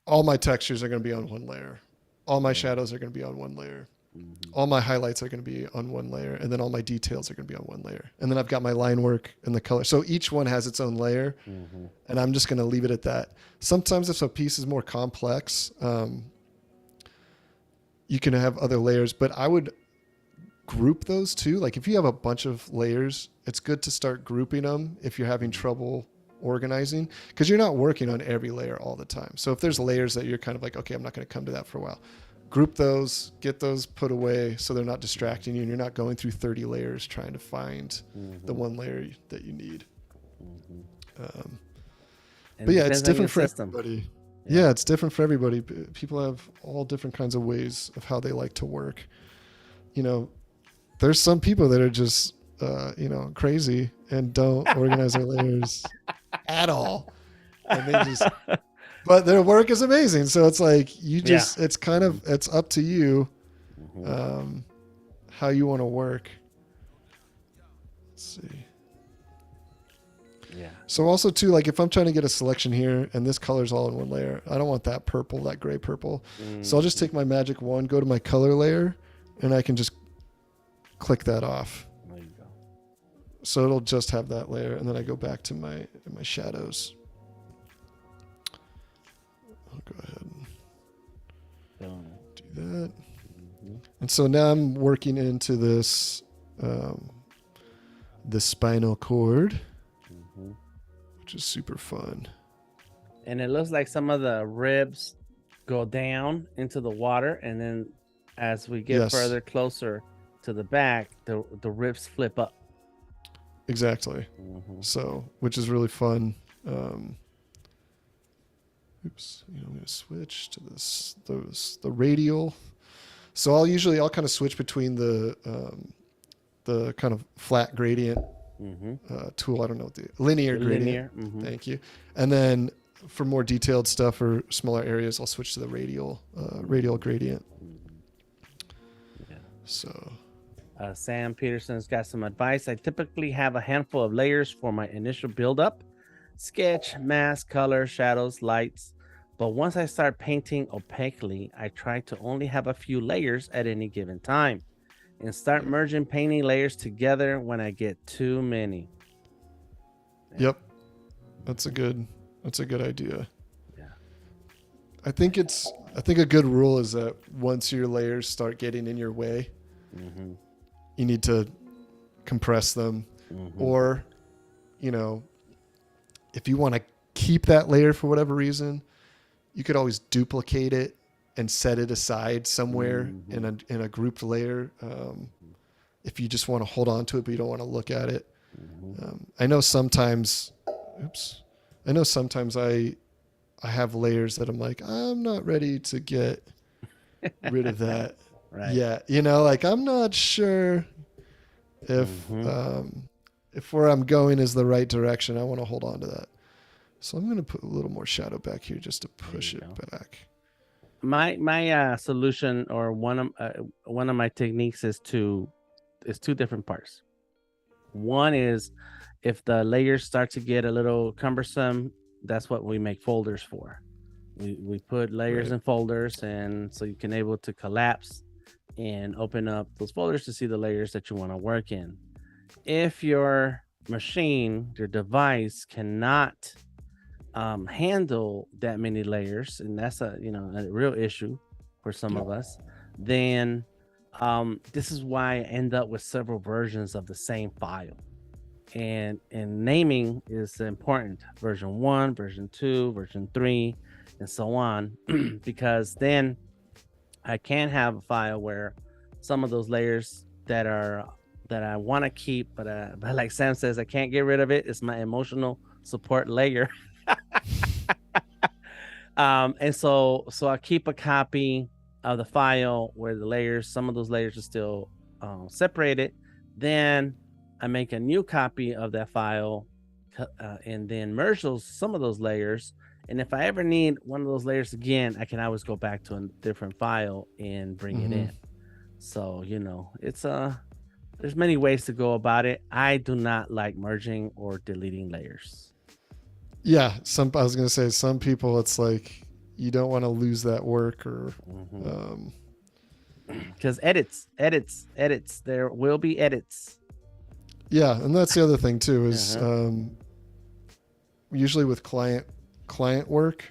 All my textures are going to be on one layer. All my shadows are going to be on one layer. All my highlights are going to be on one layer, and then all my details are going to be on one layer. And then I've got my line work and the color. So each one has its own layer, and I'm just going to leave it at that. Sometimes if a piece is more complex, you can have other layers, but I would group those too. Like if you have a bunch of layers, it's good to start grouping them if you're having trouble organizing, because you're not working on every layer all the time. So if there's layers that you're kind of like, okay, I'm not going to come to that for a while, group those, get those put away so they're not distracting you and you're not going through 30 layers trying to find the one layer that you need. But yeah, it's different for everybody. Yeah, it's different for everybody. People have all different kinds of ways of how they like to work. There's some people that are just crazy and don't organize their layers at all, and they just but their work is amazing. So it's like it's kind of, it's up to you how you want to work. Let's see. Yeah. So also too, like if I'm trying to get a selection here and this color's all in one layer, I don't want that purple, that gray purple. So I'll just take my magic wand, go to my color layer, and I can just click that off. There you go. So it'll just have that layer, and then I go back to my shadows. I'll go ahead and do that. And so now I'm working into this the spinal cord, which is super fun. And it looks like some of the ribs go down into the water, and then as we get further closer to the back, the ribs flip up. exactly. Mm-hmm. So, which is really fun. Oops, I'm going to switch to the radial. So I'll kind of switch between the kind of flat gradient Mm-hmm. tool. I don't know what the linear The gradient. linear. Mm-hmm. Thank you. And then for more detailed stuff or smaller areas, I'll switch to the radial gradient. Yeah. So Sam Peterson's got some advice. I typically have a handful of layers for my initial build-up: sketch, mask, color, shadows, lights. But once I start painting opaquely, I try to only have a few layers at any given time and start merging painting layers together when I get too many. Yep. That's a good idea. Yeah. I think a good rule is that once your layers start getting in your way, Mm-hmm. you need to compress them, Mm-hmm. or, you know, if you want to keep that layer for whatever reason, you could always duplicate it and set it aside somewhere in a grouped layer. If you just want to hold on to it, but you don't want to look at it. I know sometimes I have layers that I'm like, I'm not ready to get rid of that. Right. Yeah. Like I'm not sure if where I'm going is the right direction. I want to hold on to that. So I'm going to put a little more shadow back here just to push it back. My solution, or one of my techniques, is two different parts. One is, if the layers start to get a little cumbersome, that's what we make folders for. We put layers in folders, and so you can able to collapse and open up those folders to see the layers that you want to work in. If your machine, your device, cannot handle that many layers, and that's a real issue for some of us, then this is why I end up with several versions of the same file. And naming is important: version 1, version 2, version 3, and so on. Because then I can have a file where some of those layers that I want to keep, but like Sam says, I can't get rid of it. It's my emotional support layer. And so I keep a copy of the file where some of those layers are still separated. Then I make a new copy of that file, and then merge some of those layers. And if I ever need one of those layers again, I can always go back to a different file and bring it in. So, it's there's many ways to go about it. I do not like merging or deleting layers. Yeah, I was gonna say, some people, it's like you don't want to lose that work, or because edits. There will be edits. Yeah, and that's the other thing too is usually with client work,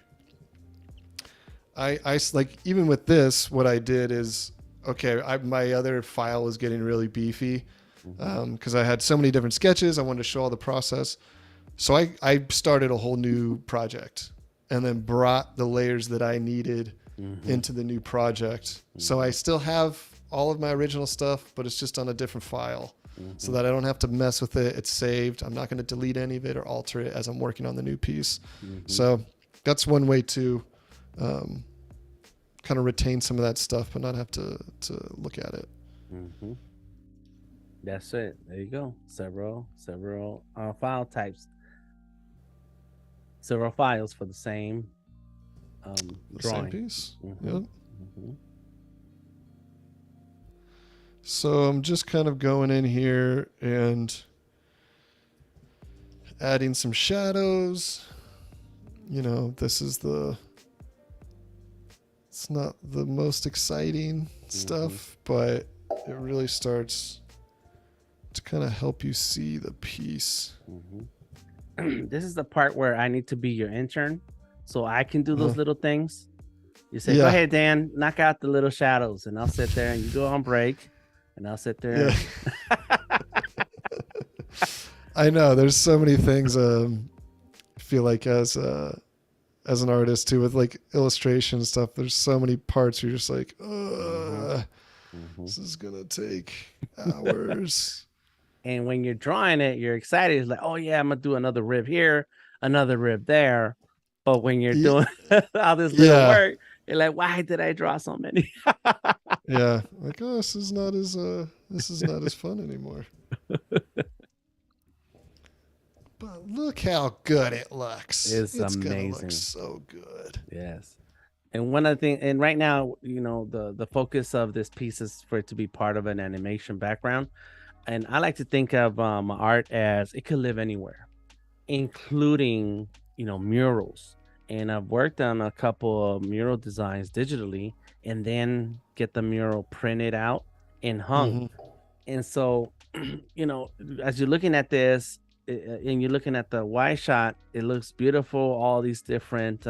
I like, even with this, what I did is, okay, my other file was getting really beefy because I had so many different sketches. I wanted to show all the process. So I started a whole new project and then brought the layers that I needed into the new project. So I still have all of my original stuff, but it's just on a different file so that I don't have to mess with it. It's saved. I'm not going to delete any of it or alter it as I'm working on the new piece. So that's one way to kind of retain some of that stuff, but not have to look at it. That's it. There you go. Several file types. Several files for the same drawing. Same piece. Yep. So I'm just kind of going in here and adding some shadows. This is it's not the most exciting stuff, but it really starts to kind of help you see the piece. This is the part where I need to be your intern, so I can do those little things. You say, go ahead, Dan, knock out the little shadows, and I'll sit there, and you go on break, and I'll sit there. I know there's so many things. I feel like as an artist too, with like illustration stuff, there's so many parts where you're just like, this is gonna take hours. And when you're drawing it, you're excited. It's like, oh yeah, I'm gonna do another rib here, another rib there. But when you're doing all this little Yeah. work, you're like, why did I draw so many? Yeah. Like, oh, this is not as fun anymore. But look how good it looks. It's It's gonna look amazing. so good. Yes. And one of the things, and right now, the focus of this piece is for it to be part of an animation background. And I like to think of art as it could live anywhere, including, murals. And I've worked on a couple of mural designs digitally and then get the mural printed out and hung. Mm-hmm. And so, as you're looking at this and you're looking at the wide shot, it looks beautiful. All these different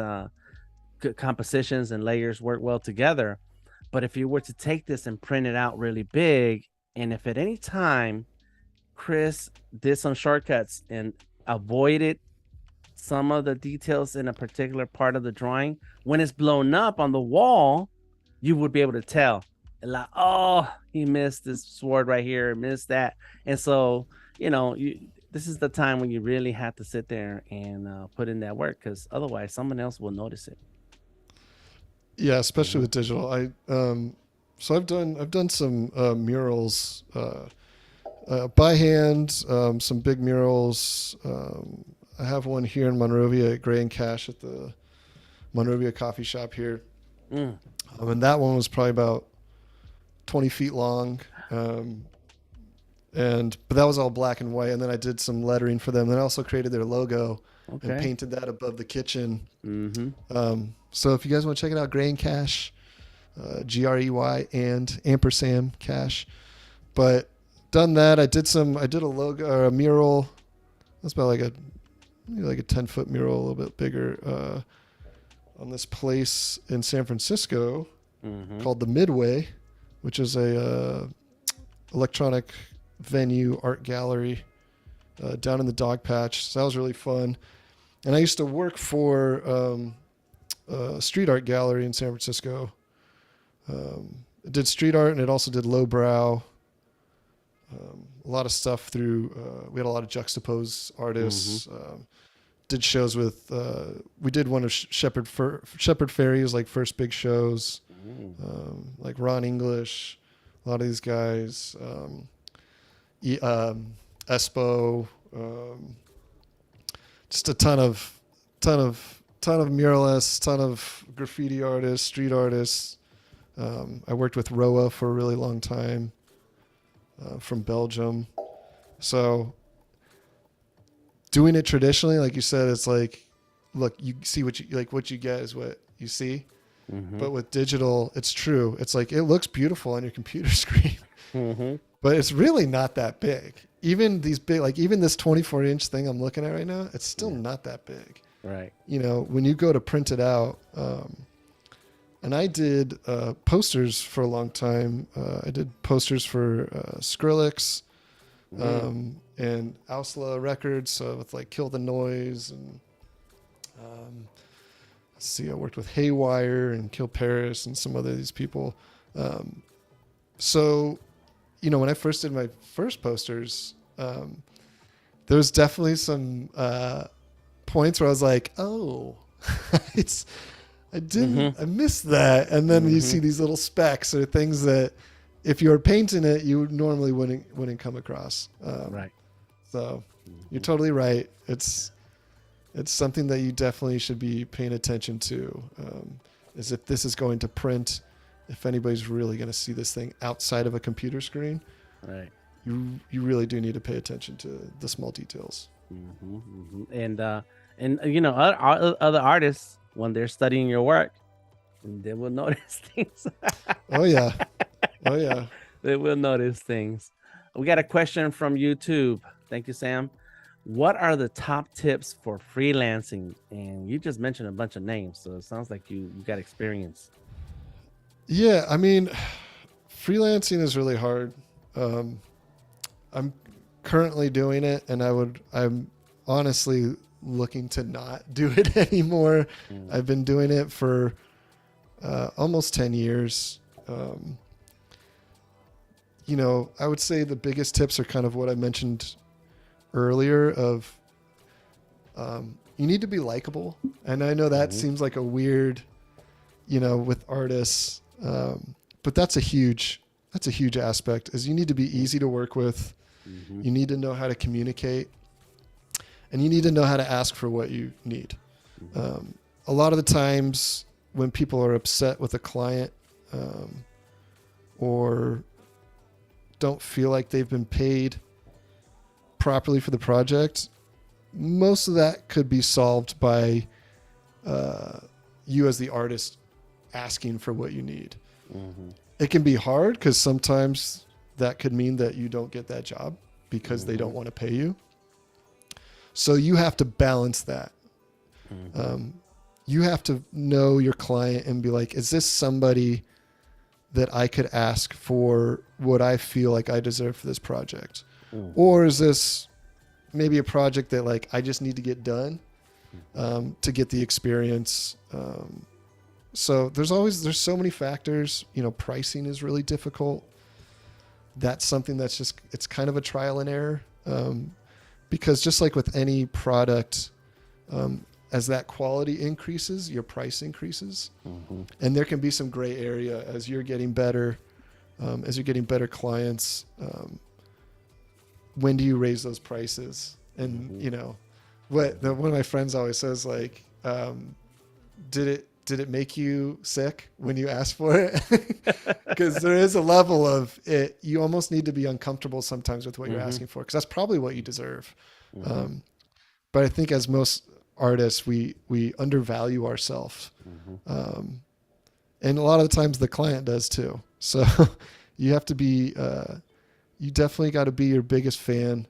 compositions and layers work well together. But if you were to take this and print it out really big, and if at any time Chris did some shortcuts and avoided some of the details in a particular part of the drawing, when it's blown up on the wall, you would be able to tell. Like, oh, he missed this sword right here, missed that. And so, this is the time when you really have to sit there and put in that work, because otherwise someone else will notice it. Yeah, especially with digital. So I've done some murals by hand, some big murals. I have one here in Monrovia at Gray and Cash at the Monrovia coffee shop here. And that one was probably about 20 feet long. But that was all black and white. And then I did some lettering for them. Then I also created their logo and painted that above the kitchen. So if you guys want to check it out, Gray and Cash, GREY and ampersand Cash. But done that. I did a logo or a mural. That's about like a 10-foot mural, a little bit bigger, on this place in San Francisco called the Midway, which is a electronic venue art gallery down in the Dog Patch. So that was really fun. And I used to work for a street art gallery in San Francisco. It did street art, and it also did lowbrow. A lot of stuff through. We had a lot of juxtapose artists. Did shows with. We did one of Shepard Fairey's like first big shows, like Ron English. A lot of these guys. Espo. Just a ton of muralists, ton of graffiti artists, street artists. I worked with Roa for a really long time, from Belgium. So doing it traditionally, like you said, it's like, look, you see what you get is what you see. But with digital, it's true. It's like, it looks beautiful on your computer screen, but it's really not that big. Even these big, like even this 24-inch thing I'm looking at right now, it's still not that big. Right. When you go to print it out, and I did posters for a long time. I did posters for Skrillex and Ausla Records, so with like Kill the Noise, and let's see, I worked with Haywire and Kill Paris and some other these people. So, when I first did my first posters, there was definitely some points where I was like, oh, I missed that. And then you see these little specks or things that if you were painting it, you normally wouldn't come across. Right. So you're totally right. It's something that you definitely should be paying attention to. Is if this is going to print, if anybody's really going to see this thing outside of a computer screen, right, you really do need to pay attention to the small details. And other artists, when they're studying your work, they will notice things. Oh yeah. They will notice things. We got a question from YouTube. Thank you, Sam. What are the top tips for freelancing? And you just mentioned a bunch of names, so it sounds like you got experience. Yeah, I mean, freelancing is really hard. I'm currently doing it, and I'm honestly looking to not do it anymore. I've been doing it for almost 10 years. I would say the biggest tips are kind of what I mentioned earlier of, you need to be likable. And I know that seems like a weird, with artists, but that's a huge aspect, is you need to be easy to work with. You need to know how to communicate, and you need to know how to ask for what you need. A lot of the times when people are upset with a client, or don't feel like they've been paid properly for the project, most of that could be solved by you as the artist asking for what you need. It can be hard because sometimes that could mean that you don't get that job because they don't want to pay you. So you have to balance that. You have to know your client and be like, is this somebody that I could ask for what I feel like I deserve for this project? Or is this maybe a project that like I just need to get done to get the experience? So there's so many factors. Pricing is really difficult. That's something that's it's kind of a trial and error, because just like with any product, as that quality increases, your price increases. And there can be some gray area as you're getting better, as you're getting better clients. When do you raise those prices? And one of my friends always says, like, did it make you sick when you asked for it? Because there is a level of it. You almost need to be uncomfortable sometimes with what you're asking for, because that's probably what you deserve. But I think as most artists, we undervalue ourselves. And a lot of the times the client does too. So you have to be, you definitely got to be your biggest fan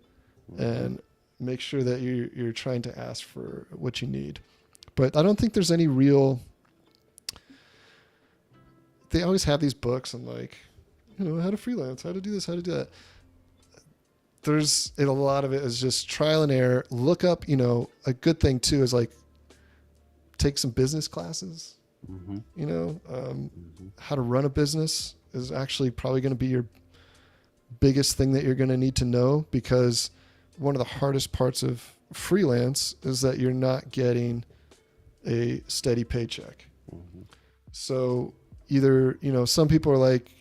and make sure that you're trying to ask for what you need. But I don't think there's any real, they always have these books and like, how to freelance, how to do this, how to do that. A lot of it is just trial and error. Look up, a good thing too is like take some business classes. How to run a business is actually probably going to be your biggest thing that you're going to need to know, because one of the hardest parts of freelance is that you're not getting a steady paycheck. So either, some people are like,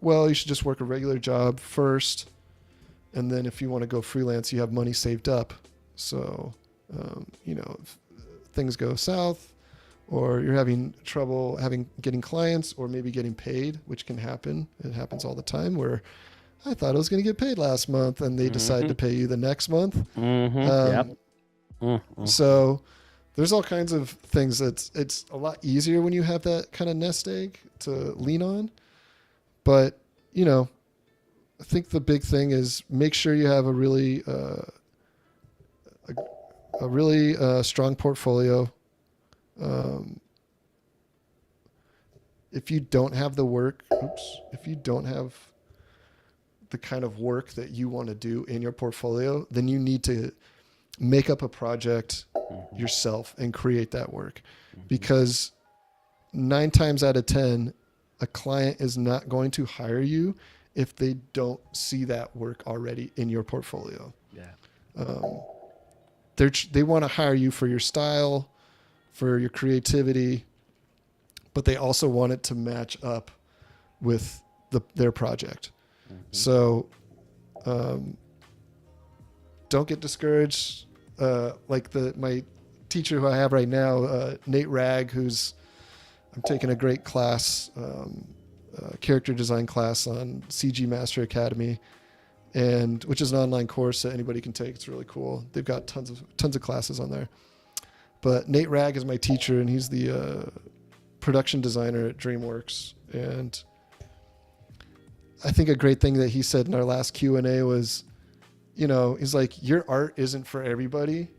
well, you should just work a regular job first, and then if you want to go freelance, you have money saved up. So, if things go south, or you're having trouble getting clients, or maybe getting paid, which can happen. It happens all the time where I thought I was going to get paid last month and they decide to pay you the next month. So there's all kinds of things. It's a lot easier when you have that kind of nest egg to lean on. But, I think the big thing is make sure you have a really strong portfolio. If you don't have if you don't have the kind of work that you want to do in your portfolio, then you need to make up a project yourself and create that work, because 9 times out of 10, a client is not going to hire you if they don't see that work already in your portfolio. They want to hire you for your style, for your creativity, but they also want it to match up with their project. So don't get discouraged. Like my teacher who I have right now, Nate Ragg, I'm taking a great class, character design class on CG Master Academy, which is an online course that anybody can take. It's really cool. They've got tons of classes on there. But Nate Ragg is my teacher, and he's the production designer at DreamWorks. And I think a great thing that he said in our last Q&A was, he's like, your art isn't for everybody.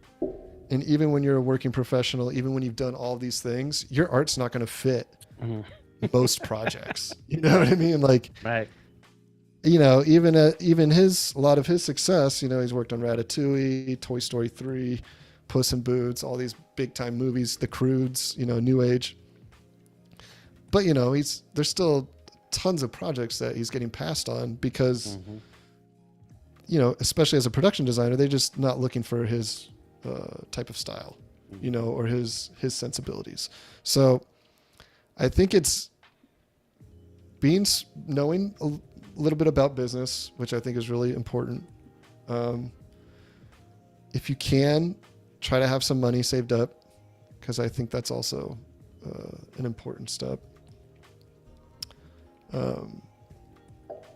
And even when you're a working professional, even when you've done all these things, your art's not going to fit most projects. You know what I mean? Like, right. Even a lot of his success, he's worked on Ratatouille, Toy Story 3, Puss in Boots, all these big time movies, The Croods, New Age. But, there's still tons of projects that he's getting passed on because, you know, especially as a production designer, they're just not looking for his type of style, you know, or his sensibilities. So I think it's knowing a little bit about business, which I think is really important. If you can, try to have some money saved up, because I think that's also an important step.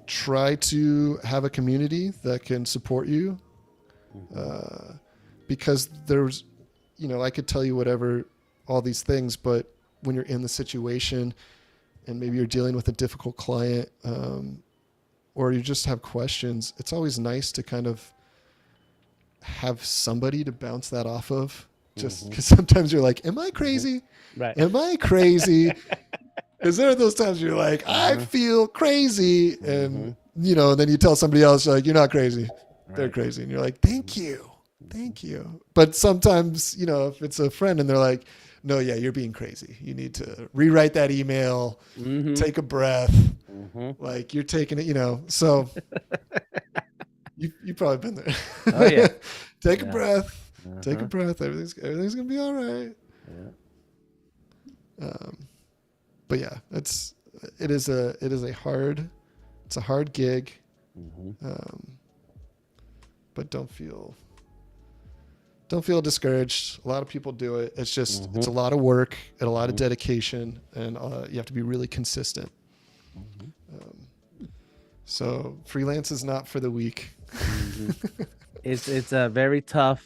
Try to have a community that can support you, because there's, you know, I could tell you whatever, all these things, but when you're in the situation and maybe you're dealing with a difficult client, or you just have questions, it's always nice to kind of have somebody to bounce that off of, just because sometimes you're like, am I crazy? Right. Am I crazy? Because there are those times you're like, I feel crazy. And, you know, and then you tell somebody else, like, you're not crazy. Right. They're crazy. And you're like, thank you. Thank you. But sometimes, you know, if it's a friend and they're like, no, yeah, you're being crazy. You need to rewrite that email, take a breath. Like, you're taking it, you know. So you've probably been there. Oh, yeah. Take a breath. Take a breath. Everything's going to be all right. Yeah. But yeah, it's a hard gig. But don't feel discouraged. A lot of people do it. It's just, it's a lot of work and a lot of dedication, and you have to be really consistent. So freelance is not for the weak. It's a very tough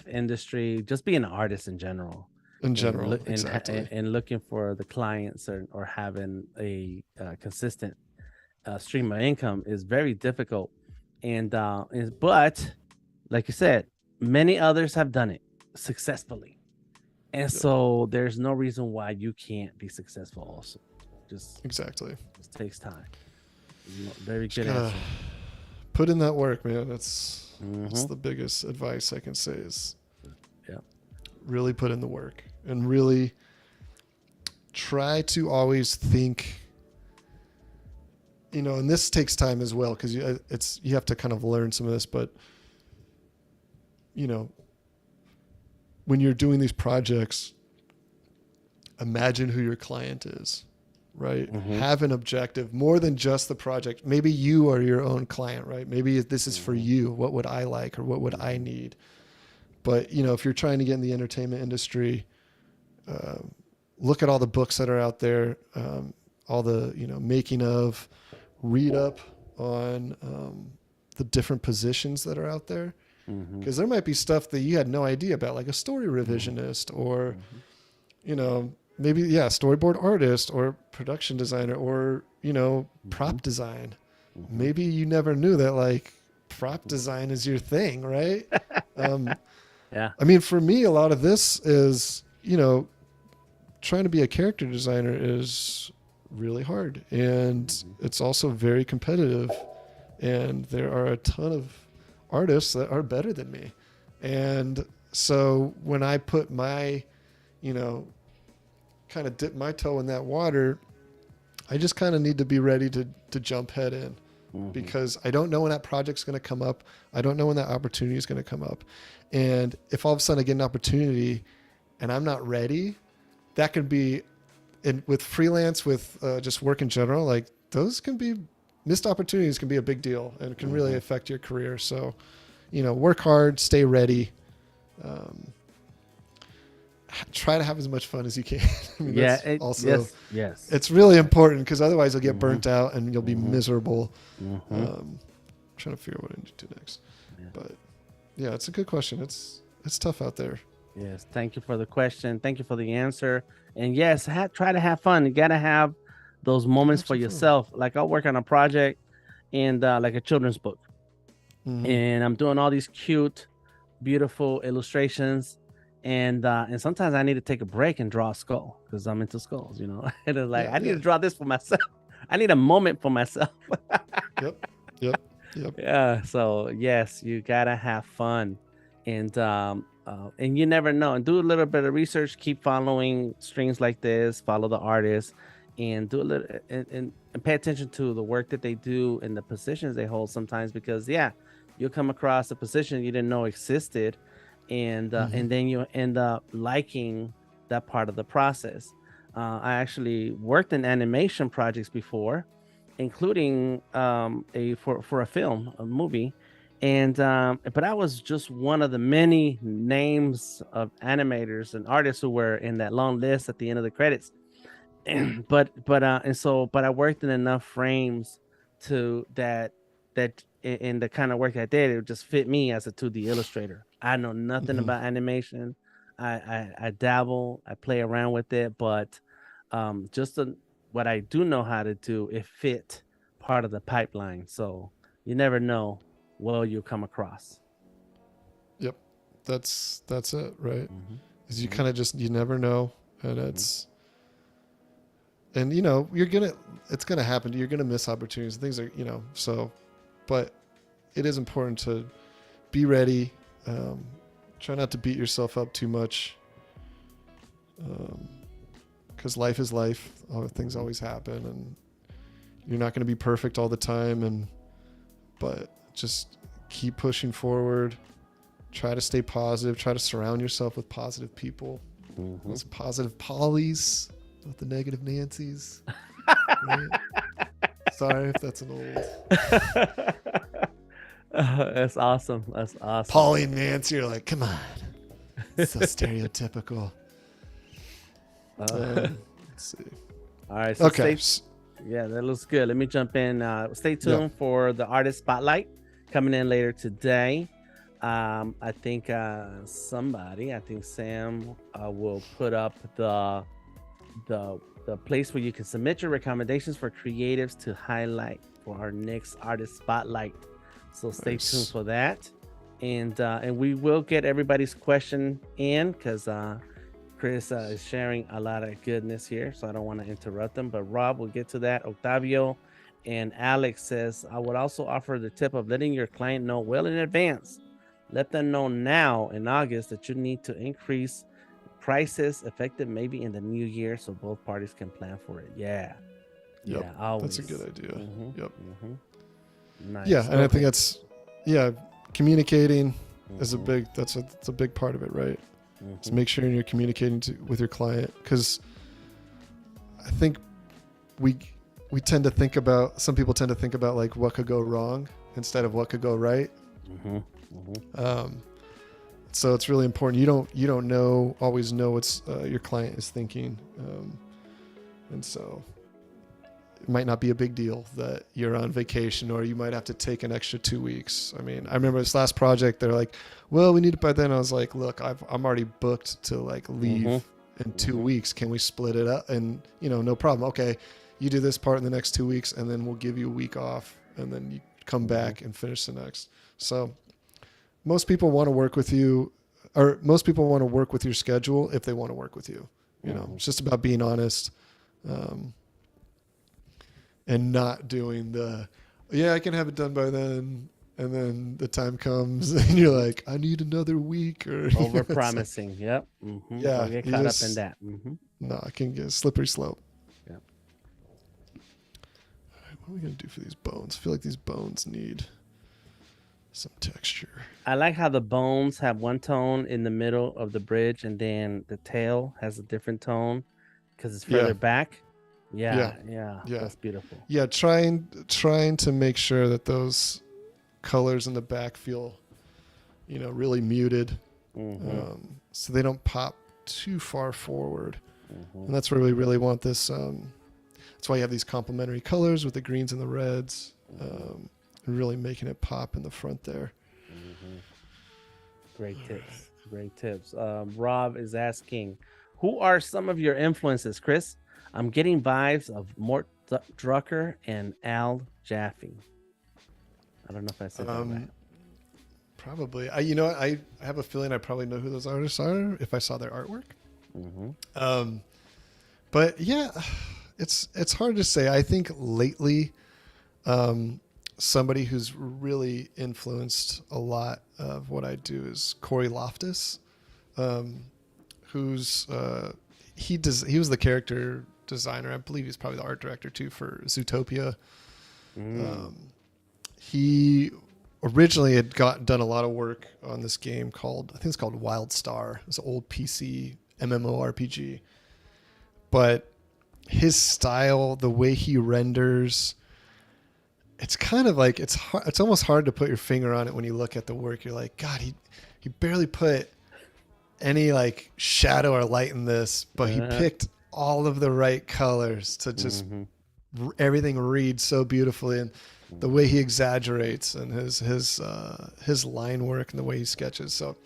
industry. Just being an artist in general. Exactly. And looking for the clients or having a consistent stream of income is very difficult. But like you said, many others have done it successfully. And so there's no reason why you can't be successful also. Just takes time. Very good answer. Put in that work, man. That's the biggest advice I can say is really put in the work and really try to always think, you know, and this takes time as well, because you have to kind of learn some of this, but you know, when you're doing these projects, imagine who your client is, right? Have an objective more than just the project. Maybe you are your own client, right? Maybe this is for you. What would I like, or what would I need? But, you know, if you're trying to get in the entertainment industry, look at all the books that are out there, all the, you know, making of, read up on the different positions that are out there. Because there might be stuff that you had no idea about, like a story revisionist, or, you know, maybe, storyboard artist, or production designer, or, you know, prop design. Maybe you never knew that, like, prop design is your thing, right? I mean, for me, a lot of this is, you know, trying to be a character designer is really hard, and it's also very competitive, and there are a ton of artists that are better than me. And so when I put my, you know, kind of dip my toe in that water, I just kind of need to be ready to jump head in, because I don't know when that project's going to come up. I don't know when that opportunity is going to come up. And if all of a sudden I get an opportunity and I'm not ready, that can be, and with freelance, with just work in general, like those can be, missed opportunities can be a big deal, and it can really affect your career. So, you know, work hard, stay ready. Try to have as much fun as you can. I mean, it's really important, because otherwise you'll get burnt out and you'll be miserable. Trying to figure out what I need to do next. But yeah, it's a good question. It's tough out there. Yes. Thank you for the question. Thank you for the answer. And yes, try to have fun. You got to have those moments for yourself. Like I'll work on a project and like a children's book. And I'm doing all these cute, beautiful illustrations. And sometimes I need to take a break and draw a skull, because I'm into skulls, you know. And it's like, I need to draw this for myself. I need a moment for myself. Yep. Yeah. So yes, you gotta have fun, and you never know. And do a little bit of research. Keep following streams like this. Follow the artists, and do a little and pay attention to the work that they do and the positions they hold sometimes, because yeah, you'll come across a position you didn't know existed, and then you end up liking that part of the process. I actually worked in animation projects before, including a for a film, a movie, and but I was just one of the many names of animators and artists who were in that long list at the end of the credits. But I worked in enough frames to that in the kind of work I did, it would just fit me as a 2D illustrator. I know nothing about animation. I dabble, I play around with it, but just what I do know how to do, it fit part of the pipeline. So you never know what you'll come across. Yep. That's it, right? Mm-hmm. Is you Mm-hmm. kind of just, you never know. And Mm-hmm. it's, and it's gonna happen. You're gonna miss opportunities. Things are, so, but it is important to be ready. Try not to beat yourself up too much. Because life is life. Things always happen, and you're not going to be perfect all the time. But just keep pushing forward. Try to stay positive. Try to surround yourself with positive people. Mm-hmm. Those positive Pollys, not the negative Nancys. Right? Sorry if that's an old. That's awesome. That's awesome. Polly and Nancy are like, come on. So stereotypical. Let's see. All right. So Okay. yeah, that looks good. Let me jump in. Stay tuned for the artist spotlight coming in later today. I think I think Sam will put up the place where you can submit your recommendations for creatives to highlight for our next artist spotlight. So stay tuned for that, and we will get everybody's question in, because Chris is sharing a lot of goodness here, so I don't want to interrupt them. But Rob, we'll get to that. Octavio and Alex says, I would also offer the tip of letting your client know well in advance. Let them know now in August that you need to increase prices effective maybe in the new year, so both parties can plan for it. Yeah. Yep. Yeah, always. That's a good idea. Mm-hmm. Yep. Mm-hmm. Nice. Yeah, and I think that's communicating is Mm-hmm. that's a big part of it, right? Mm-hmm. So make sure you're communicating with your client, because I think we tend to think about, some people tend to think about like what could go wrong instead of what could go right. Mm-hmm. Mm-hmm. So it's really important. You don't always know what's your client is thinking, and so it might not be a big deal that you're on vacation, or you might have to take an extra 2 weeks. I mean, I remember this last project, they're like, well, we need it by then. I was like, look, I'm already booked to like leave in 2 weeks. Can we split it up? And no problem. Okay, you do this part in the next 2 weeks, and then we'll give you a week off, and then you come back and finish the next. So most people want to work with you, or most people want to work with your schedule if they want to work with you. It's just about being honest. And not doing I can have it done by then, and then the time comes and you're like, I need another week, or Over promising. Yep. Mm-hmm. Yeah, Don't get caught up in that. Mm-hmm. No, I can get a slippery slope. Yep. All right, what are we gonna do for these bones? I feel like these bones need some texture. I like how the bones have one tone in the middle of the bridge, and then the tail has a different tone because it's further back. Yeah, that's beautiful. Yeah, trying to make sure that those colors in the back feel, really muted, so they don't pop too far forward. And that's where we really want this. That's why you have these complementary colors with the greens and the reds, and really making it pop in the front there. Great tips. Great tips. Rob is asking, who are some of your influences, Chris? I'm getting vibes of Mort Drucker and Al Jaffe. I don't know if I said that right. Probably. I have a feeling I probably know who those artists are if I saw their artwork. But yeah, it's hard to say. I think lately, somebody who's really influenced a lot of what I do is Corey Loftus, who's he was the character designer. I believe he's probably the art director too for Zootopia. Mm. He originally had done a lot of work on this game called, I think it's called Wild Star. It's an old PC MMORPG. But his style, the way he renders, it's kind of like it's almost hard to put your finger on it when you look at the work. You're like, God, he barely put any like shadow or light in this, but he picked all of the right colors to just everything reads so beautifully, and the way he exaggerates and his line work and the way he sketches. So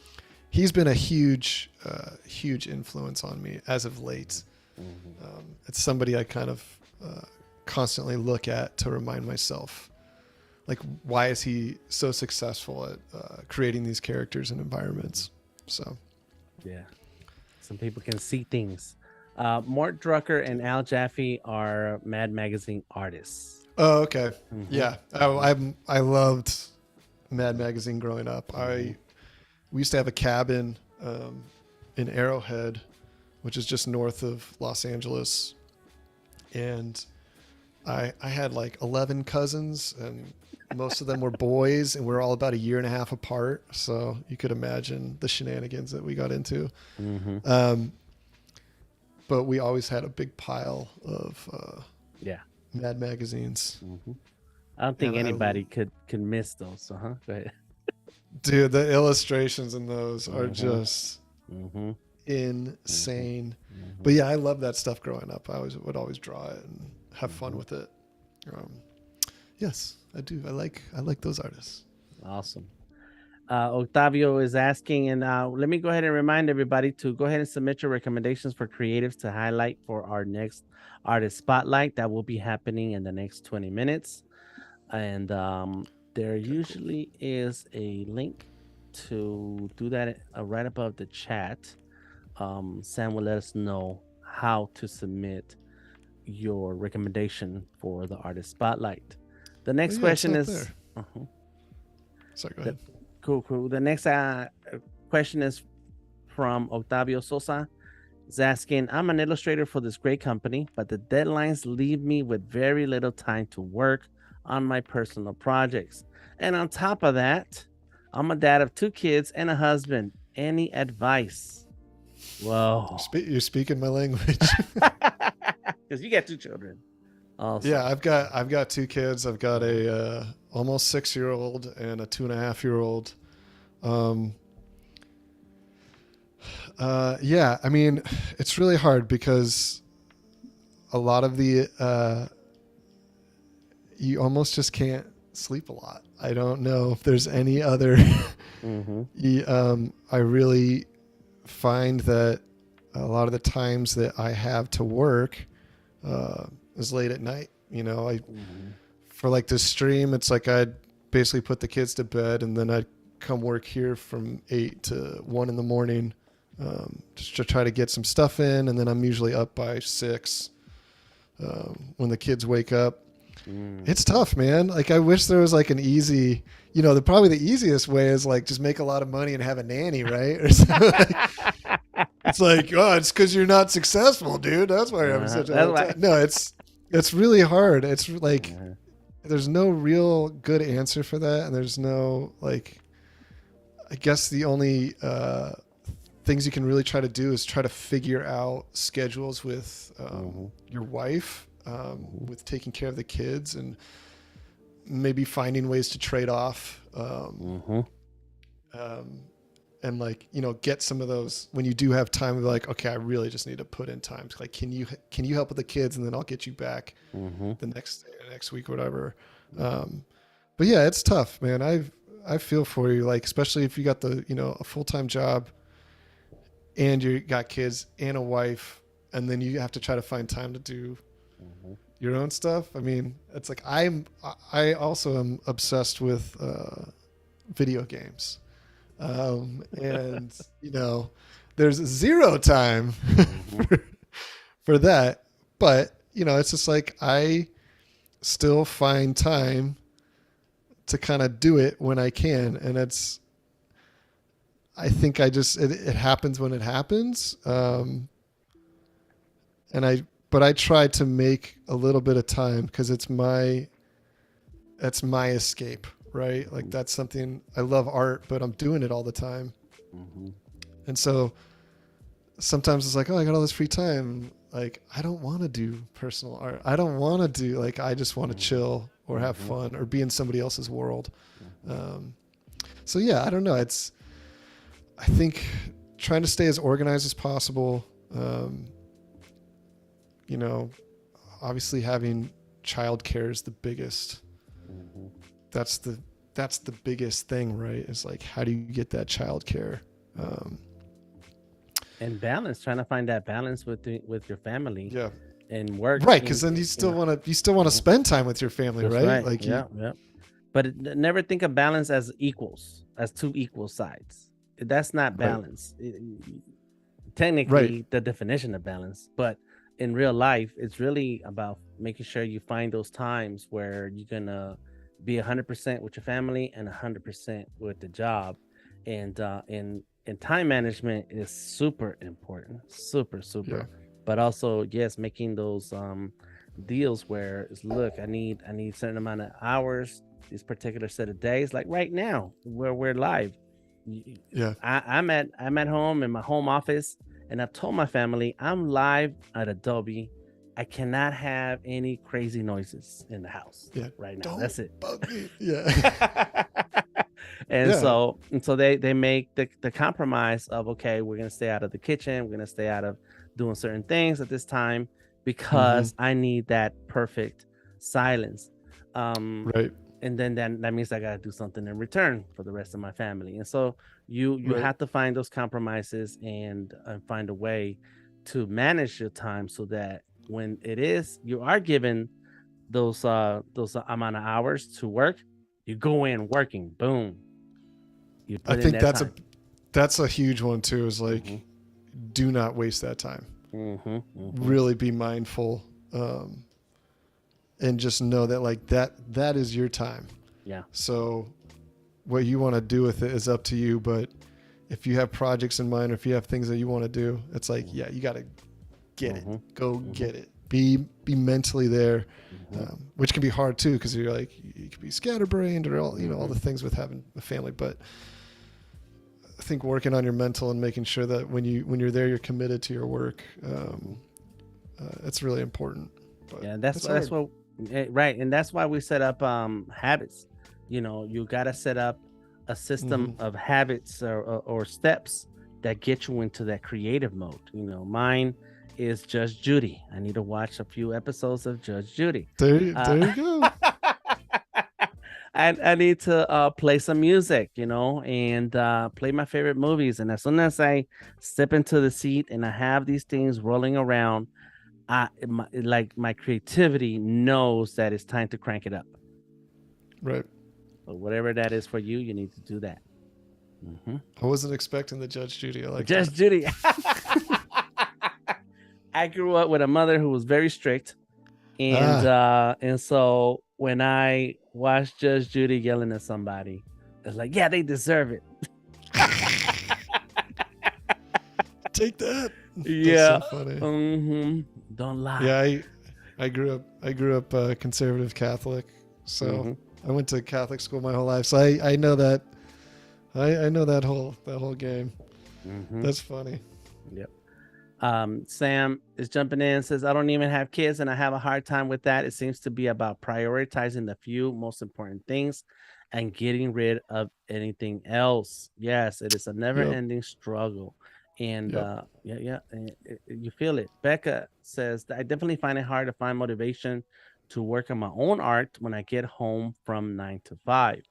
he's been a huge influence on me as of late. It's somebody I kind of constantly look at to remind myself, like, why is he so successful at creating these characters and environments? So yeah, some people can see things. Mort Drucker and Al Jaffe are Mad Magazine artists. Oh, okay. Yeah. I loved Mad Magazine growing up. We used to have a cabin in Arrowhead, which is just north of Los Angeles. And I had like 11 cousins, and most of them were boys, and we were all about a year and a half apart. So you could imagine the shenanigans that we got into. But we always had a big pile of Mad magazines. I don't think anybody could miss those. So, Go ahead. Dude, the illustrations in those are just insane. But yeah, I love that stuff growing up. I would always draw it and have fun with it. Yes, I do. I like those artists. Awesome. Octavio is asking, and let me go ahead and remind everybody to go ahead and submit your recommendations for creatives to highlight for our next artist spotlight. That will be happening in the next 20 minutes. And there usually is a link to do that right above the chat. Sam will let us know how to submit your recommendation for the artist spotlight. The next question is Sorry, go ahead. Cool. The next question is from Octavio Sosa. He's asking, I'm an illustrator for this great company, but the deadlines leave me with very little time to work on my personal projects. And on top of that, I'm a dad of 2 kids and a husband. Any advice? Whoa. You're speaking my language. Because you got 2 children. Awesome. Yeah, I've got 2 kids. I've got a almost 6-year-old and a 2.5-year-old. Yeah, I mean, it's really hard because a lot of the you almost just can't sleep a lot. I don't know if there's any other. I really find that a lot of the times that I have to work is late at night. You know, for like this stream, it's like I'd basically put the kids to bed, and then I'd come work here from 8 to 1 in the morning, just to try to get some stuff in, and then I'm usually up by 6 when the kids wake up. It's tough, man. Like, I wish there was like an easy, probably the easiest way is like just make a lot of money and have a nanny, right? Or something. It's like, oh, it's because you're not successful, dude. That's why you're having such a hard time. No, it's really hard. It's like there's no real good answer for that, and there's no like. I guess the only things you can really try to do is try to figure out schedules with your wife, with taking care of the kids, and maybe finding ways to trade off. And like, get some of those when you do have time. Like, okay, I really just need to put in time. Like, can you help with the kids, and then I'll get you back the next week, or whatever. But yeah, it's tough, man. I feel for you, like, especially if you got a full-time job and you got kids and a wife, and then you have to try to find time to do your own stuff. I mean, it's like I also am obsessed with video games. And there's 0 time for that, but it's just like I still find time to kind of do it when I can, and I think it happens when it happens. But but I try to make a little bit of time because that's my escape, right? Like that's something I love art, but I'm doing it all the time. Mm-hmm. And so sometimes it's like, oh, I got all this free time. Like, I don't want to do personal art. I don't want to do like, I just want to chill or have fun or be in somebody else's world. So yeah, I don't know. I think trying to stay as organized as possible. You know, obviously having childcare is the biggest. That's the biggest thing, right? It's like, how do you get that childcare? And balance, trying to find that balance with your family. Yeah. And work. Right, because then you still want to spend time with your family, right? Like yeah. But never think of balance as equals, as two equal sides. That's not balance. Right. Technically, the definition of balance, but in real life, it's really about making sure you find those times where you're gonna be 100% with your family and 100% with the job, and time management is super important, super. Yeah. But also, yes, making those deals where it's, look, I need a certain amount of hours, this particular set of days. Like right now, where we're live, I'm at home in my home office, and I've told my family I'm live at Adobe. I cannot have any crazy noises in the house right now. That's it. Bug me. Yeah. And so they make the compromise of, okay, we're gonna stay out of the kitchen, we're gonna stay out of doing certain things at this time because I need that perfect silence. Right. And then that means I gotta do something in return for the rest of my family. And so you have to find those compromises and find a way to manage your time so that when it is you are given those amount of hours to work, you go in working, boom. I think that's a huge one too, is like, do not waste that time. Really be mindful, and just know that like that is your time. Yeah. So what you want to do with it is up to you. But if you have projects in mind, or if you have things that you want to do, it's like, you got to get it, go get it, be mentally there, which can be hard too, because you're like, you could be scatterbrained or all, all the things with having a family. But I think working on your mental and making sure that when you're there, you're committed to your work. That's really important. But yeah, that's what right, and that's why we set up habits. You got to set up a system of habits or steps that get you into that creative mode. Mine is Judge Judy. I need to watch a few episodes of Judge Judy. There you go. I need to play some music, and play my favorite movies. And as soon as I step into the seat and I have these things rolling around, my creativity knows that it's time to crank it up. Right. So whatever that is for you, you need to do that. I wasn't expecting the Judge Judy. I like Judge Judy. I grew up with a mother who was very strict, and so when I watched Judge Judy yelling at somebody, it's like, yeah, they deserve it. Take that. Yeah. That's so funny. Don't lie. Yeah, I grew up conservative Catholic, so I went to Catholic school my whole life, so I know that. I know that whole game. That's funny. Yep. Sam is jumping in and says, I don't even have kids and I have a hard time with that. It seems to be about prioritizing the few most important things and getting rid of anything else. Yes, it is a never-ending struggle. And you feel it. Becca says, I definitely find it hard to find motivation to work on my own art when I get home from 9 to 5.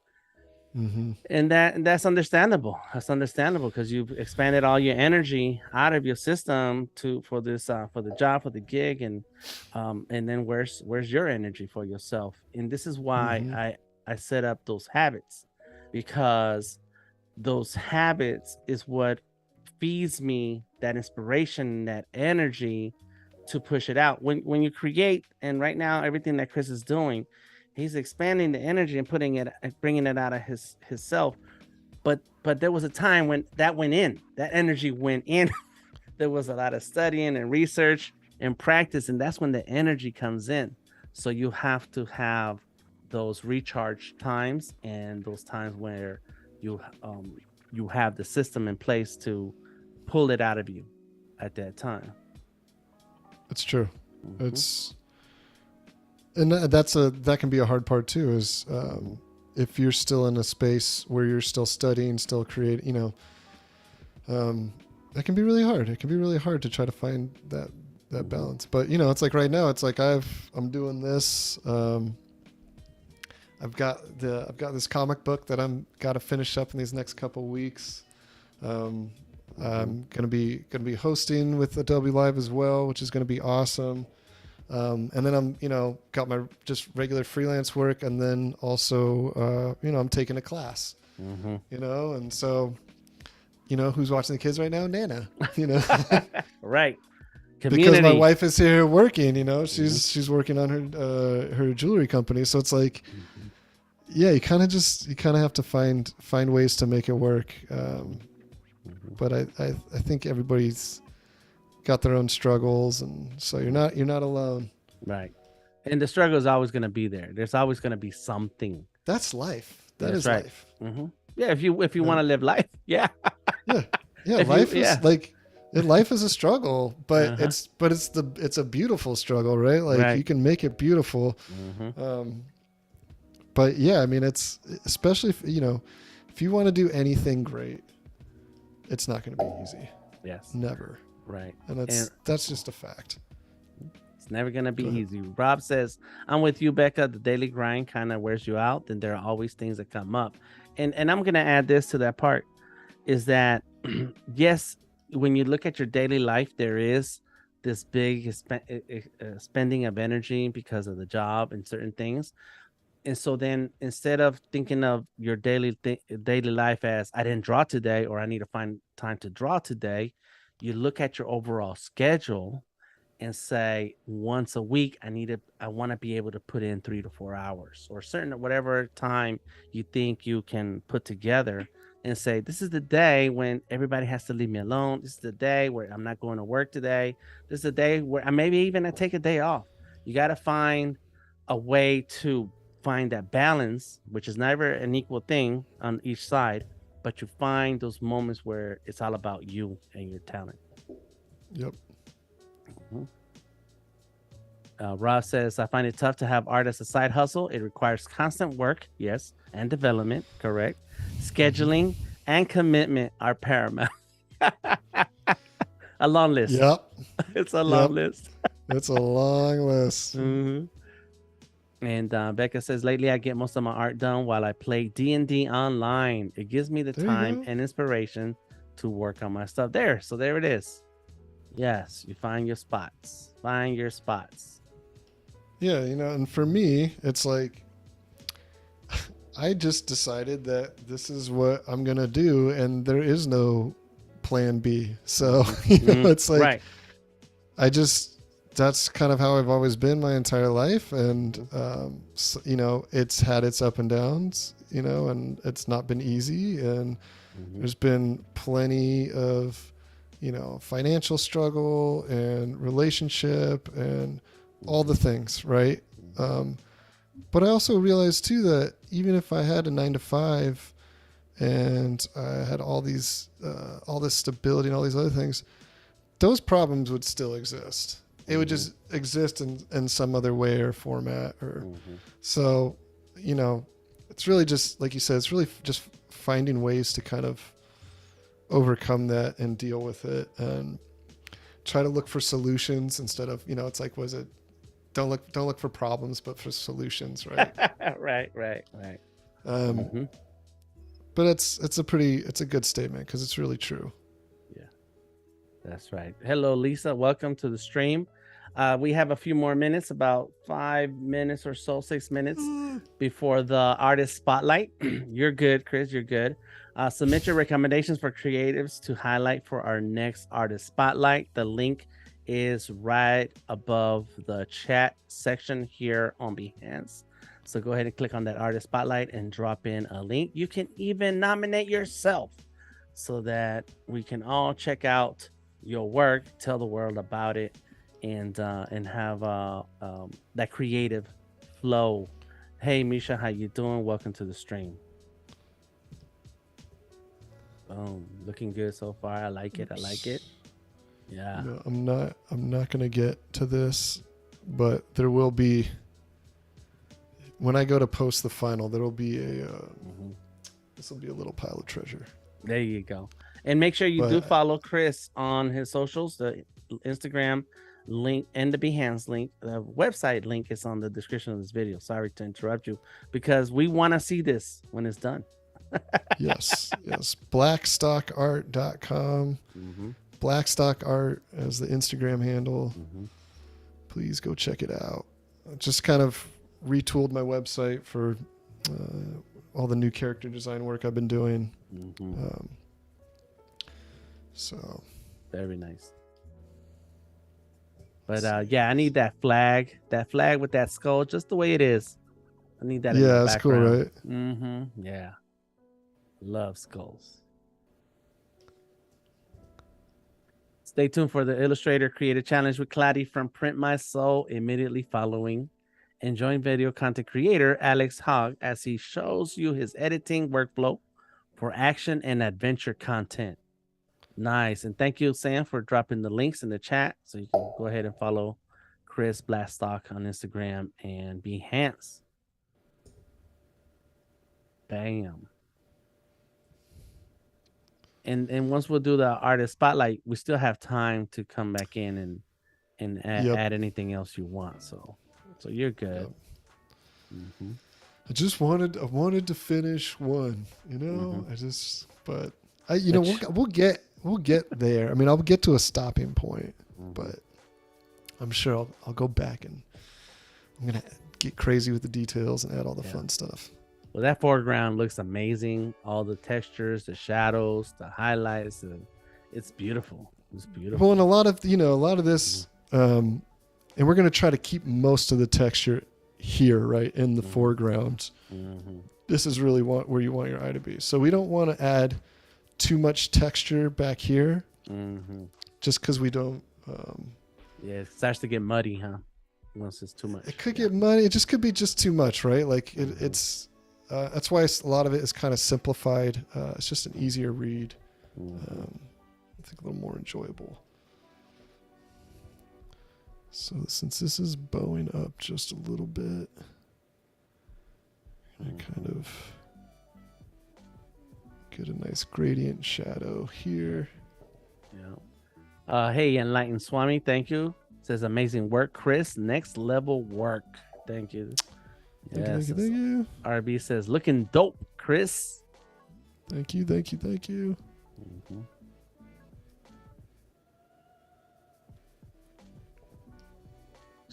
And that's understandable. That's understandable because you've expanded all your energy out of your system for the job, for the gig, and then where's your energy for yourself? And this is why I set up those habits, because those habits is what feeds me that inspiration, that energy to push it out. When you create, and right now everything that Chris is doing, he's expanding the energy and bringing it out of his self. But there was a time when that energy went in. There was a lot of studying and research and practice, and that's when the energy comes in. So you have to have those recharge times and those times where you you have the system in place to pull it out of you at that time. It's true. Mhm. It's and that can be a hard part too. Is if you're still in a space where you're still studying, still creating, that can be really hard. It can be really hard to try to find that balance. But it's like right now, it's like I'm doing this. I've got this comic book that I'm got to finish up in these next couple weeks. I'm gonna be hosting with Adobe Live as well, which is gonna be awesome. And then I'm got my just regular freelance work, and then also I'm taking a class. And so who's watching the kids right now? Nana. Right. Community. Because my wife is here working. She's working on her jewelry company. So it's like, yeah, you kind of have to find ways to make it work. But I think everybody's got their own struggles, and so you're not alone. Right. And the struggle is always going to be there. There's always going to be something. That's life. That's right. Life. Yeah, if you want to live life, yeah. Yeah. Life is like, life is a struggle, but it's a beautiful struggle, right? Like you can make it beautiful. But yeah, I mean, it's especially if you want to do anything great, it's not going to be easy. Yes. Never. Right. And that's just a fact. It's never going to be easy. Rob says, I'm with you, Becca. The daily grind kind of wears you out. Then there are always things that come up. And I'm going to add this to that part, is that, yes, when you look at your daily life, there is this big spending of energy because of the job and certain things. And so then instead of thinking of your daily life as I didn't draw today, or I need to find time to draw today, you look at your overall schedule and say, once a week, I want to be able to put in 3 to 4 hours, or whatever time you think you can put together, and say, this is the day when everybody has to leave me alone. This is the day where I'm not going to work today. This is the day where I take a day off. You got to find a way to find that balance, which is never an equal thing on each side, but you find those moments where it's all about you and your talent. Yep. Ross says, I find it tough to have art as a side hustle. It requires constant work, yes, and development, correct. Scheduling and commitment are paramount. A long list. Yep. It's a long list. It's a long list. And Becca says, lately I get most of my art done while I play D&D online. It gives me the time and inspiration to work on my stuff. So there it is. Yes, you find your spots. Find your spots. Yeah, and for me, it's like, I just decided that this is what I'm going to do, and there is no plan B. So, it's like, that's kind of how I've always been my entire life. And, it's had its up and downs, and it's not been easy. And there's been plenty of, financial struggle and relationship and all the things. Right. But I also realized too, that even if I had a 9-to-5 and I had all this stability and all these other things, those problems would still exist. It would just exist in some other way or format, or so, it's really just, like you said, it's really just finding ways to kind of overcome that and deal with it, and try to look for solutions instead of, it's like, don't look for problems, but for solutions. Right. right. But it's a good statement, because it's really true. Yeah, that's right. Hello, Lisa. Welcome to the stream. We have a few more minutes, about 5 minutes or so, 6 minutes before the artist spotlight. You're good, Chris. You're good. Submit your recommendations for creatives to highlight for our next artist spotlight. The link is right above the chat section here on Behance. So go ahead and click on that artist spotlight and drop in a link. You can even nominate yourself so that we can all check out your work, tell the world about it, and have that creative flow. Hey Misha, how you doing? Welcome to the stream. Boom, looking good so far. I like it. I like it. Yeah. No, I'm not gonna get to this, but there will be, when I go to post the final, there will be a this will be a little pile of treasure. There you go. And make sure you do follow Chris on his socials, the Instagram link and the Behance link. The website link is on the description of this video. Sorry to interrupt you, because we want to see this when it's done. Yes. Blackstockart.com. Blackstock Art as the Instagram handle. Please go check it out. I just kind of retooled my website for all the new character design work I've been doing. So very nice. But yeah, I need that flag with that skull, just the way it is. I need that. Yeah, it's cool, right? Yeah, love skulls. Stay tuned for the Illustrator Creative Challenge with Clady from Print My Soul immediately following. And join video content creator Alex Hogg as he shows you his editing workflow for action and adventure content. Nice. And thank you, Sam, for dropping the links in the chat. So you can go ahead and follow Chris Blackstock on Instagram and Behance. Bam. And once we'll do the artist spotlight, we still have time to come back in and add anything else you want. So you're good. I wanted to finish one, you know. We'll get there. I mean, I'll get to a stopping point, but I'm sure I'll go back and I'm gonna get crazy with the details and add all the fun stuff. Well, that foreground looks amazing. All the textures, the shadows, the highlights, it's beautiful. It's beautiful. Well, and a lot of this, and we're going to try to keep most of the texture here, right, in the foreground. This is really where you want your eye to be. So we don't want to add too much texture back here, just because we don't. It starts to get muddy, huh? Once it's too much. It could get muddy. It just could be just too much, right? Like it's. That's why a lot of it is kind of simplified. It's just an easier read. I think a little more enjoyable. So since this is bowing up just a little bit, I kind of get a nice gradient shadow here. Yeah. Hey, Enlightened Swami, thank you. Says amazing work, Chris. Next level work. Thank you. Thank you. RB says looking dope, Chris. Thank you.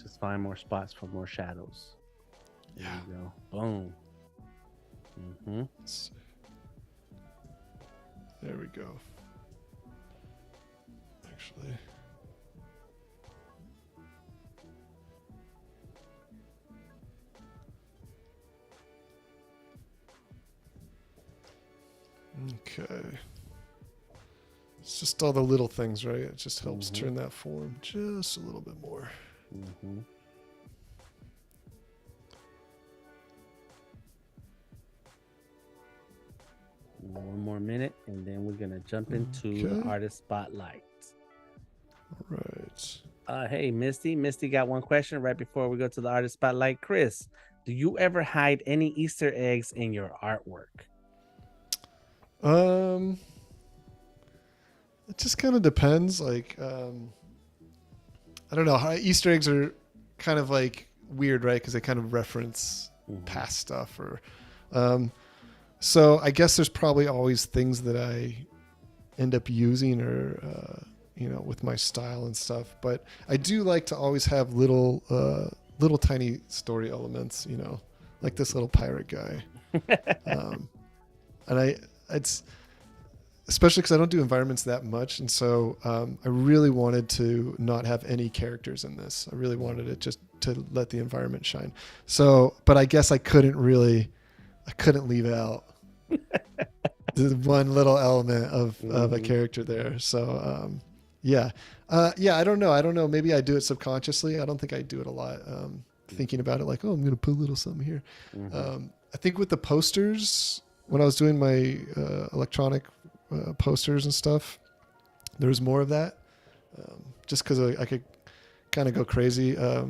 Just find more spots for more shadows. There you go. Boom. There we go. Actually. Okay. It's just all the little things, right? It just helps turn that form just a little bit more. One more minute, and then we're gonna jump into the artist spotlight. All right. Hey, Misty. Misty got one question right before we go to the artist spotlight. Chris, do you ever hide any Easter eggs in your artwork? It just kind of depends. Like, I don't know. Easter eggs are kind of like weird, right? Because they kind of reference past stuff, or so I guess there's probably always things that I end up using, or with my style and stuff. But I do like to always have little tiny story elements, like this little pirate guy, and it's especially because I don't do environments that much, and so I really wanted to not have any characters in this. I really wanted it just to let the environment shine. So, but I guess I couldn't leave out the one little element of a character there. So Yeah. Yeah, I don't know. Maybe I do it subconsciously. I don't think I do it a lot. Thinking about it like, oh, I'm going to put a little something here. I think with the posters, when I was doing my electronic posters and stuff, there was more of that. Just because I could kind of go crazy. If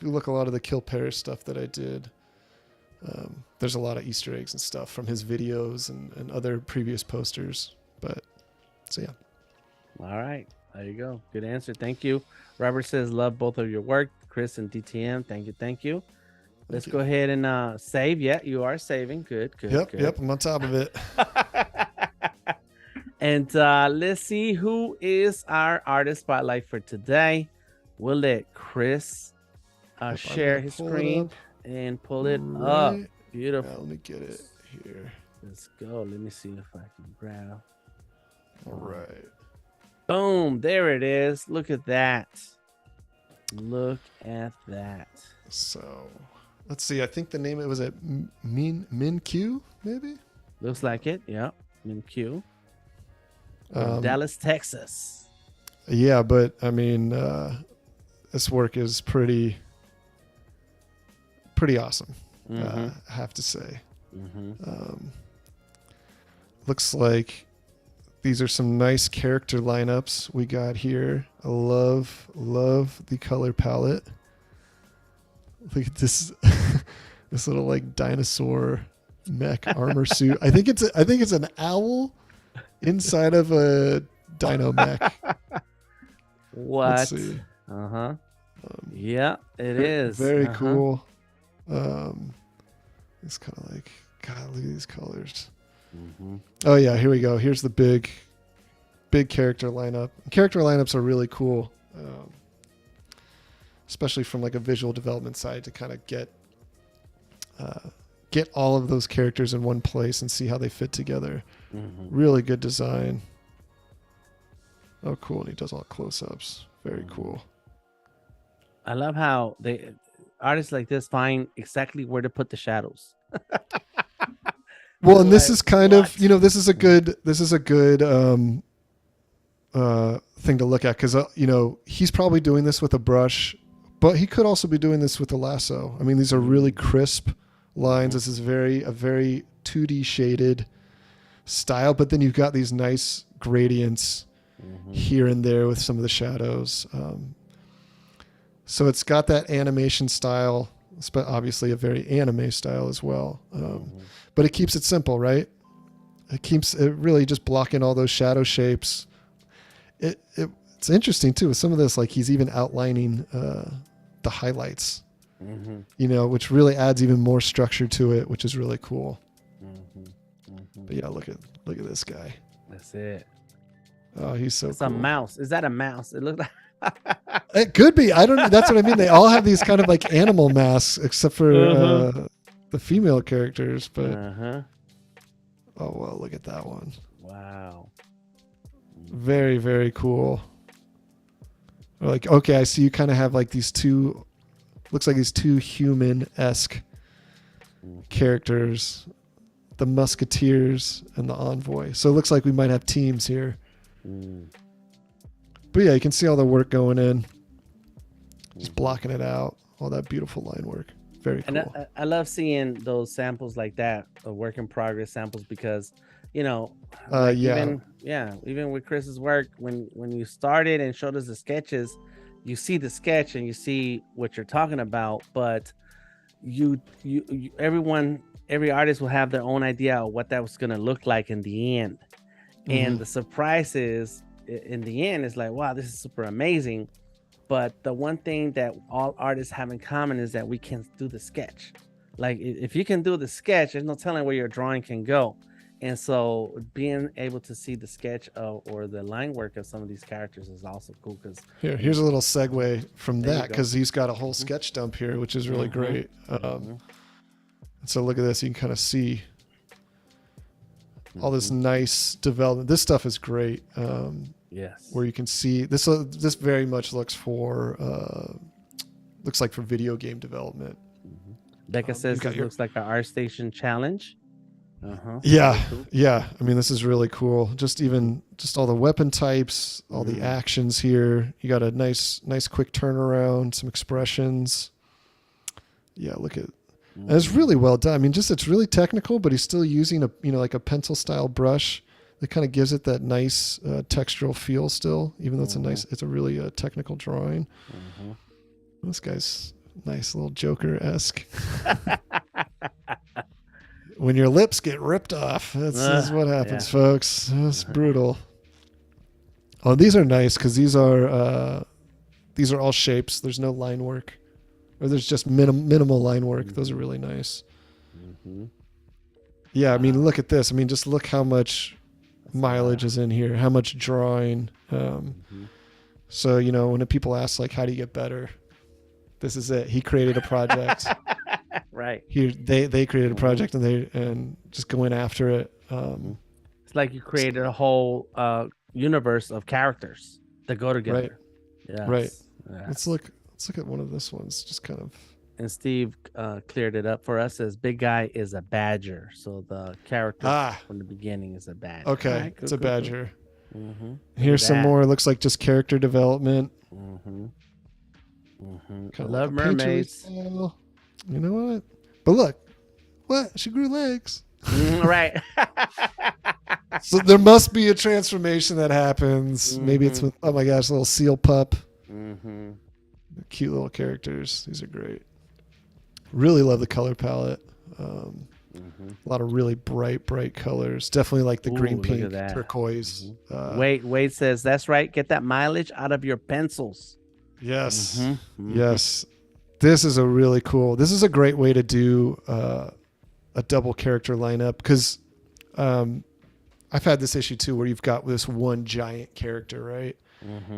you look a lot of the Kill Paris stuff that I did, there's a lot of Easter eggs and stuff from his videos and other previous posters. But so yeah. All right. There you go. Good answer. Thank you. Robert says, love both of your work. Chris and DTM. Thank you. Thank you. Let's go ahead and save. Yeah, you are saving. Good. Yep. I'm on top of it. And let's see who is our artist spotlight for today. We'll let Chris share his screen and pull it up. Beautiful. Yeah, let me get it here. Let's go. Let me see if I can grab. All right. Boom. There it is. Look at that. Look at that. So let's see. I think the name, it was at Min Q, maybe? Looks like it. Yeah. Min Q. Dallas, Texas. Yeah, but I mean, this work is pretty awesome. I have to say. Looks like these are some nice character lineups we got here. I love the color palette. Look at this this little like dinosaur mech armor suit. I think it's an owl inside of a dino mech. What? Let's see. Yeah, it is. Very cool. It's kind of like, God, look at these colors. Oh yeah, here we go. Here's the big character lineup. Character lineups are really cool, especially from like a visual development side, to kind of get all of those characters in one place and see how they fit together. Really good design. Oh, cool. And he does all close-ups. Very cool. I love how artists like this find exactly where to put the shadows. Well, and this is kind of, this is a good thing to look at, because he's probably doing this with a brush, but he could also be doing this with a lasso. I mean, these are really crisp lines. This is a very 2D shaded style, but then you've got these nice gradients here and there with some of the shadows. So it's got that animation style, but obviously a very anime style as well. But it keeps it simple, right? It keeps it really just blocking all those shadow shapes. It's interesting too with some of this, like he's even outlining the highlights, which really adds even more structure to it, which is really cool. But yeah, look at this guy. That's it. Oh, he's so cool. It's a mouse. Is that a mouse? It looks like it could be. I don't know. That's what I mean. They all have these kind of like animal masks, except for the female characters. But oh well, look at that one. Wow. Very, very cool. Like, okay, I see you kind of have like these two, looks like these two human-esque characters, the musketeers and the envoy. So it looks like we might have teams here. But yeah, you can see all the work going in, just blocking it out, all that beautiful line work. Very cool. And I love seeing those samples like that, work in progress samples, because even with Chris's work, when you started and showed us the sketches, you see the sketch and you see what you're talking about, but every artist will have their own idea of what that was going to look like in the end. And the surprise is, in the end, is like, wow, this is super amazing. But the one thing that all artists have in common is that we can do the sketch. Like, if you can do the sketch, there's no telling where your drawing can go. And so being able to see the sketch or the line work of some of these characters is also cool. Because here's a little segue from that, because he's got a whole sketch dump here, which is really great. So look at this. You can kind of see all this nice development. This stuff is great. Yes. Where you can see this very much looks like for video game development. Becca says it looks like an ArtStation challenge. Yeah, Very cool. yeah. I mean, this is really cool. Just all the weapon types, all the actions here. You got a nice quick turnaround, some expressions. Yeah, look at, and it's really well done. I mean, it's really technical, but he's still using like a pencil style brush that kind of gives it that nice textural feel still, even though it's a really technical drawing. This guy's nice little Joker-esque. When your lips get ripped off, that's what happens, folks. That's brutal. Oh, these are nice because these are all shapes. There's no line work, or there's just minimal line work. Those are really nice. Yeah, I mean, look at this. I mean, just look how much mileage is in here. How much drawing. So when people ask like, how do you get better? This is it. He created a project. Right. They created a project and just going after it. It's like you created a whole universe of characters that go together. Right. Yes. Right. Yes. Let's look at one of this ones. Just kind of. And Steve cleared it up for us. Says big guy is a badger. So the character from the beginning is a badger. Okay, right, it's a badger. Cool. Here's some more. It looks like just character development. I love mermaids. You know what? But look, what? She grew legs. Right. So there must be a transformation that happens. Maybe it's with, oh my gosh, a little seal pup. Cute little characters. These are great. Really love the color palette. A lot of really bright colors. Definitely like the green, pink, turquoise. Wade says, that's right. Get that mileage out of your pencils. Yes. Yes. This is a great way to do a double character lineup because I've had this issue too where you've got this one giant character, right?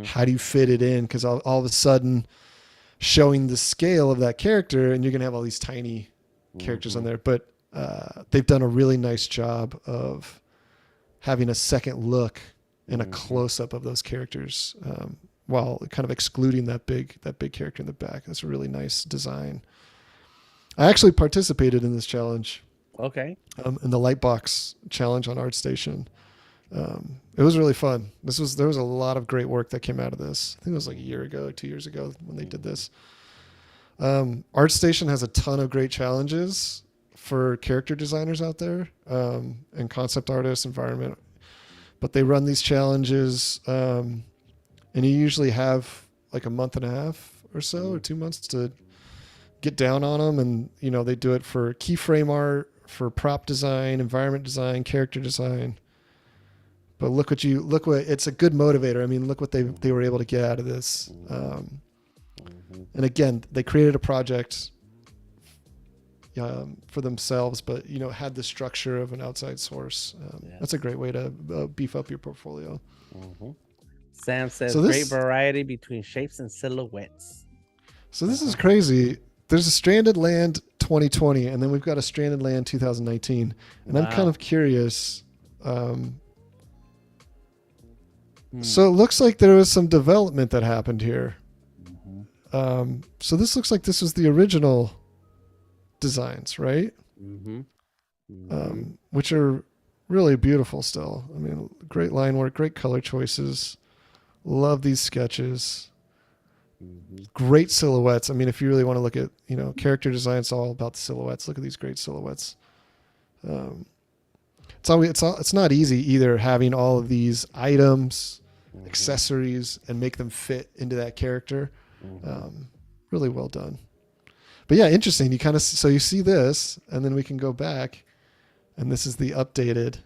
How do you fit it in? Because all of a sudden showing the scale of that character and you're going to have all these tiny characters on there. But they've done a really nice job of having a second look and a close-up of those characters while kind of excluding that big character in the back. That's a really nice design. I actually participated in this challenge. Okay. In the Lightbox challenge on ArtStation. It was really fun. There was a lot of great work that came out of this. I think it was like a year ago, 2 years ago when they did this. ArtStation has a ton of great challenges for character designers out there, and concept artists, environment. But they run these challenges, and you usually have like a month and a half or so, or 2 months to get down on them. And, they do it for keyframe art, for prop design, environment design, character design. But look what it's a good motivator. I mean, look what they were able to get out of this. And again, they created a project for themselves, but had the structure of an outside source. That's a great way to beef up your portfolio. Sam says great variety between shapes and silhouettes. So this is crazy. There's a Stranded Land 2020, and then we've got a Stranded Land 2019. And I'm kind of curious. So it looks like there was some development that happened here. So this looks like this was the original designs, right? Which are really beautiful still. I mean, great line work, great color choices. Love these sketches. Great silhouettes. I mean, if you really want to look at, character design, it's all about the silhouettes. Look at these great silhouettes. It's not easy either having all of these items, accessories, and make them fit into that character. Really well done. But yeah, interesting. So you see this, and then we can go back, and this is the updated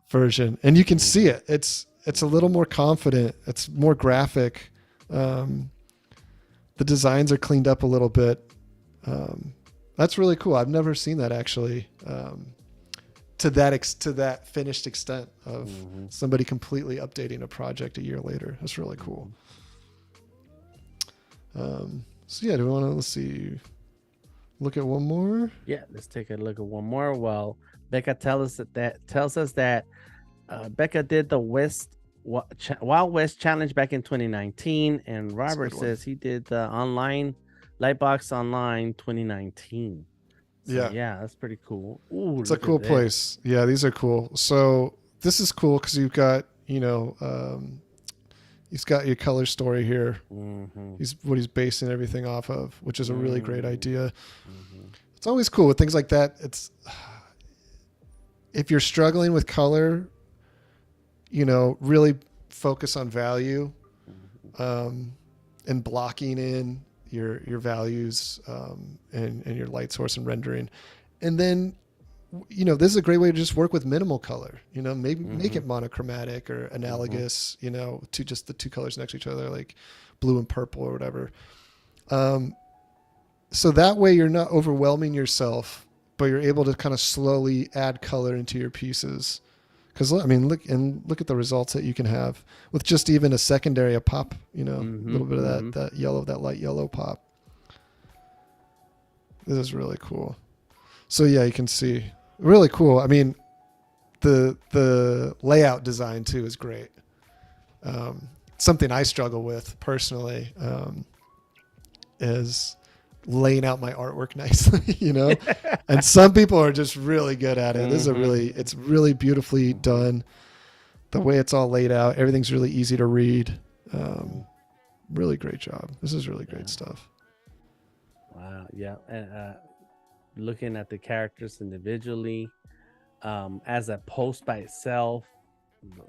version, and you can see it. It's a little more confident. It's more graphic. The designs are cleaned up a little bit. That's really cool. I've never seen that actually. To that finished extent of somebody completely updating a project a year later. That's really cool. So yeah, do we want to, let's see, look at one more? Yeah, let's take a look at one more. Well, Becca tells us that Becca did the Wild West challenge back in 2019, and Robert says he did the online Lightbox Online 2019. So Yeah. yeah, that's pretty cool. Ooh, It's a look at cool this. place. Yeah, these are cool. So this is cool because you've got, he's got your color story here. Mm-hmm. He's basing everything off of, which is a really great idea. Mm-hmm. It's always cool with things like that. It's if you're struggling with color, really focus on value, and blocking in your values, and your light source and rendering. And then, this is a great way to just work with minimal color, maybe make it monochromatic or analogous, to just the two colors next to each other, like blue and purple or whatever. So that way you're not overwhelming yourself, but you're able to kind of slowly add color into your pieces. Because look at the results that you can have with just even a secondary, a pop, a little bit of that yellow, that light yellow pop. This is really cool. So yeah, you can see really cool. I mean, the layout design too is great. Something I struggle with personally, is laying out my artwork nicely, and some people are just really good at it. This is it's really beautifully done. The way it's all laid out, everything's really easy to read. Really great job. This is really great stuff. Wow. Yeah. And looking at the characters individually, as a post by itself,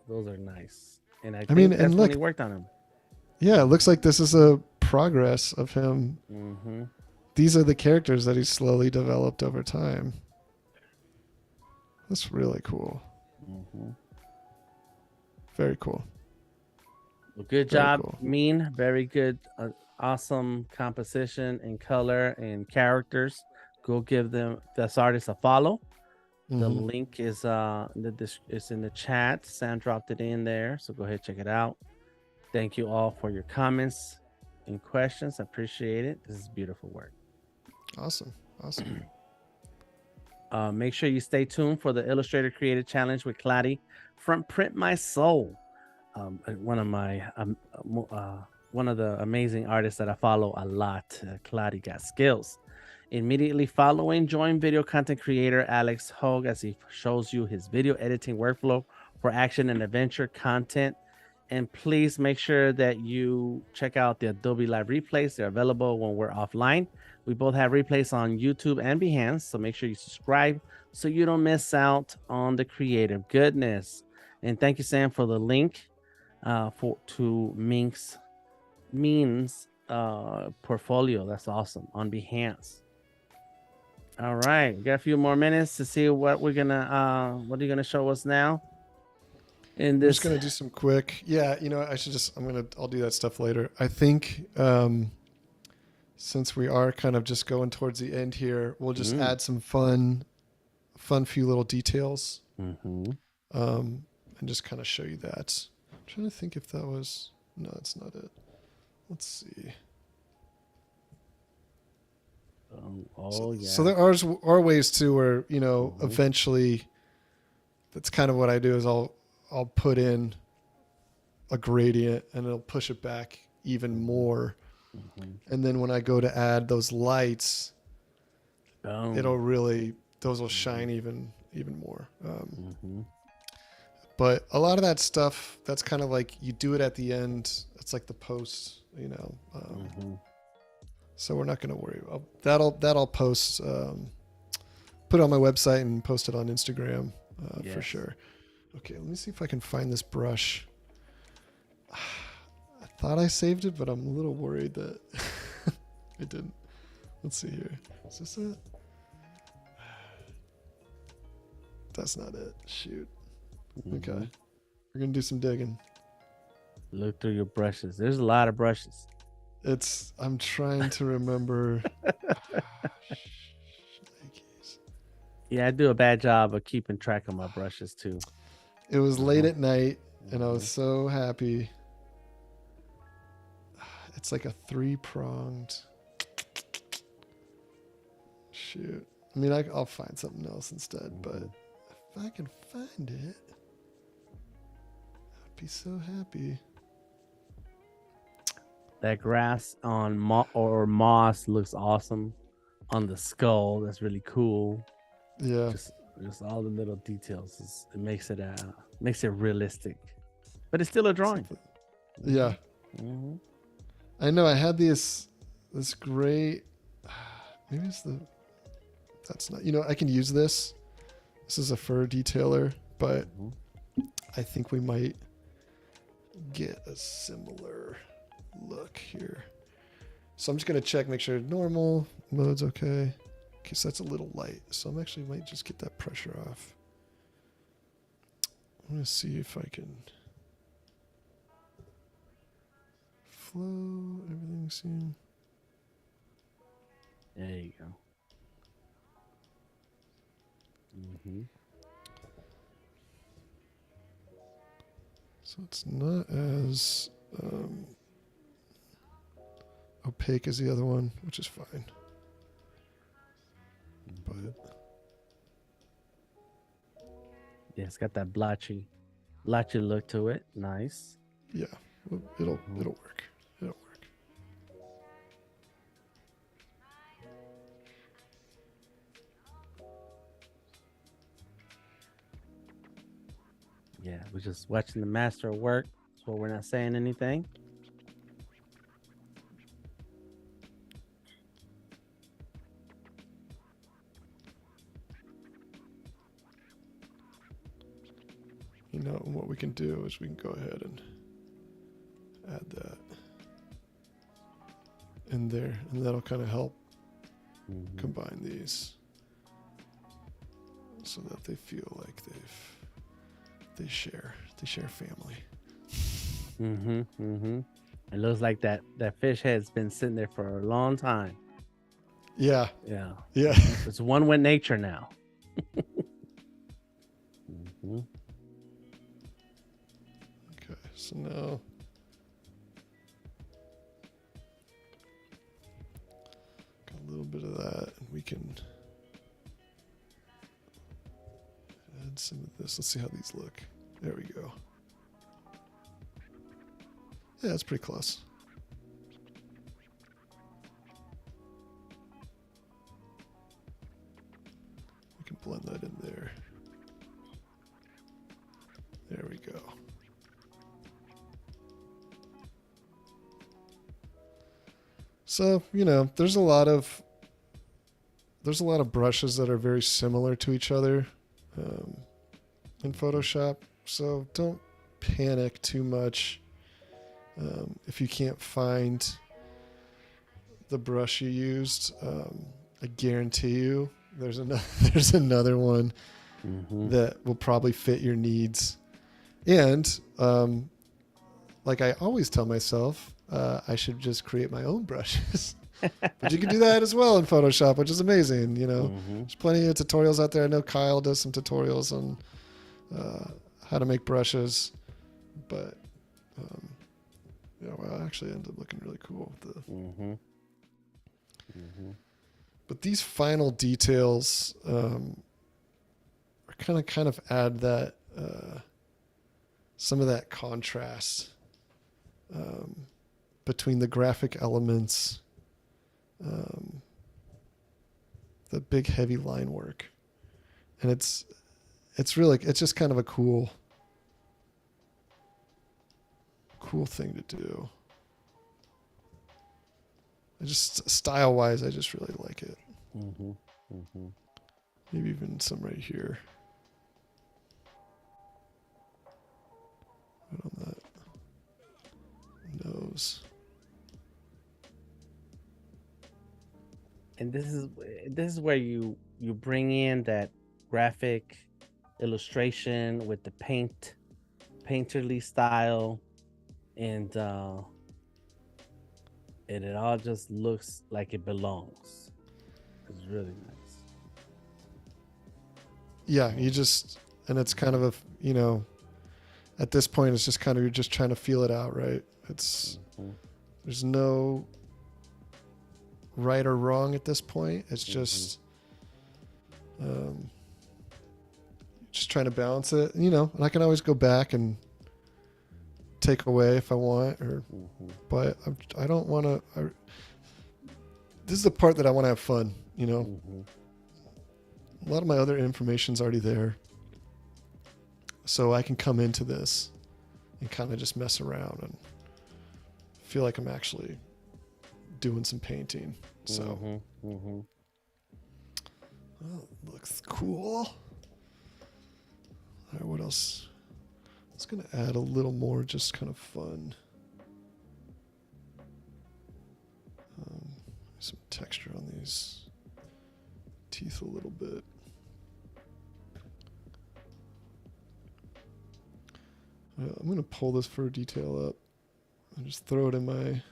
those are nice. And I think that's when he worked on them. Yeah, it looks like this is a progress of him. These are the characters that he's slowly developed over time. That's really cool. Very cool. Well, good job, cool. Mean. Very good. Awesome composition and color and characters. Go give this artist a follow. The link is in the chat. Sam dropped it in there, so go ahead, check it out. Thank you all for your comments and questions. I appreciate it. This is beautiful work. Awesome. Make sure you stay tuned for the Illustrator Creative Challenge with Claudia from Print My Soul. One of the amazing artists that I follow a lot. Claudia got skills. Immediately following, join video content creator Alex Hogue as he shows you his video editing workflow for action and adventure content. And please make sure that you check out the Adobe Live replays. They're available when we're offline. We both have replays on YouTube and Behance, so make sure you subscribe so you don't miss out on the creative goodness. And thank you, Sam, for the link to Mean's portfolio. That's awesome, on Behance. All right, we got a few more minutes to see what we're gonna what are you gonna show us now? I'm just gonna do some quick. Yeah, I'll do that stuff later. I think since we are kind of just going towards the end here, we'll just add some fun few little details, and just kind of show you that. I'm trying to think if that was no, that's not it. Let's see. So there are ways too where eventually, that's kind of what I do is I'll put in a gradient and it'll push it back even more, and then when I go to add those lights, those will shine even more. But a lot of that stuff, that's kind of like you do it at the end. It's like the post, So we're not going to worry. That'll post, put it on my website and post it on Instagram for sure. Okay, let me see if I can find this brush. I thought I saved it, but I'm a little worried that I didn't. Let's see here. Is this it? That's not it. Shoot. Okay. We're going to do some digging. Look through your brushes. There's a lot of brushes. I'm trying to remember. Yeah, I do a bad job of keeping track of my brushes too. It was late at night and I was so happy. It's like a 3-pronged. Shoot. I mean, I'll find something else instead, but if I can find it, I'd be so happy. That grass on moss looks awesome on the skull. That's really cool. Yeah. Just all the little details. It makes it realistic, but it's still a drawing. Yeah. Mm-hmm. I know. I had this great. Maybe that's not. I can use this. This is a fur detailer, but I think we might get a similar look here. So I'm just gonna check, make sure normal mode's okay. Okay, so that's a little light. So I'm actually might just get that pressure off. I'm gonna see if I can flow everything seem. There you go. Mm-hmm. So it's not as opaque as the other one, which is fine. But yeah, it's got that blotchy look to it. Nice. yeah, it'll work. It'll work. Yeah, we're just watching the master work, so we're not saying anything. What we can do is we can go ahead and add that in there, and that'll kind of help combine these so that they feel like they share family. It looks like that fish head's been sitting there for a long time. Yeah. It's one with nature now. Okay, so now got a little bit of that, and we can add some of this. Let's see how these look. There we go. Yeah, that's pretty close. We can blend that in there. There we go. So, there's a lot of brushes that are very similar to each other in Photoshop. So don't panic too much if you can't find the brush you used. I guarantee you there's another one that will probably fit your needs. And like I always tell myself, I should just create my own brushes. But you can do that as well in Photoshop, which is amazing. There's plenty of tutorials out there. I know Kyle does some tutorials on how to make brushes, but well, actually ended up looking really cool. But these final details are kind of add that some of that contrast between the graphic elements, the big heavy line work, and it's just kind of a cool thing to do. Style wise, I just really like it. Maybe even some right here. Right on that nose. And this is where you bring in that graphic illustration with the painterly style, and it all just looks like it belongs. It's really nice. Yeah, and it's kind of at this point it's just kind of, you're just trying to feel it out, right? There's no right or wrong at this point. It's just trying to balance it, and I can always go back and take away if I want, but I don't want to. This is the part that I want to have fun. You know, a lot of my other information's already there. So I can come into this and kind of just mess around and feel like I'm actually doing some painting. So, well, looks cool. All right, what else? I was going to add a little more just kind of fun. Some texture on these teeth a little bit. I'm going to pull this fur detail up and just throw it in my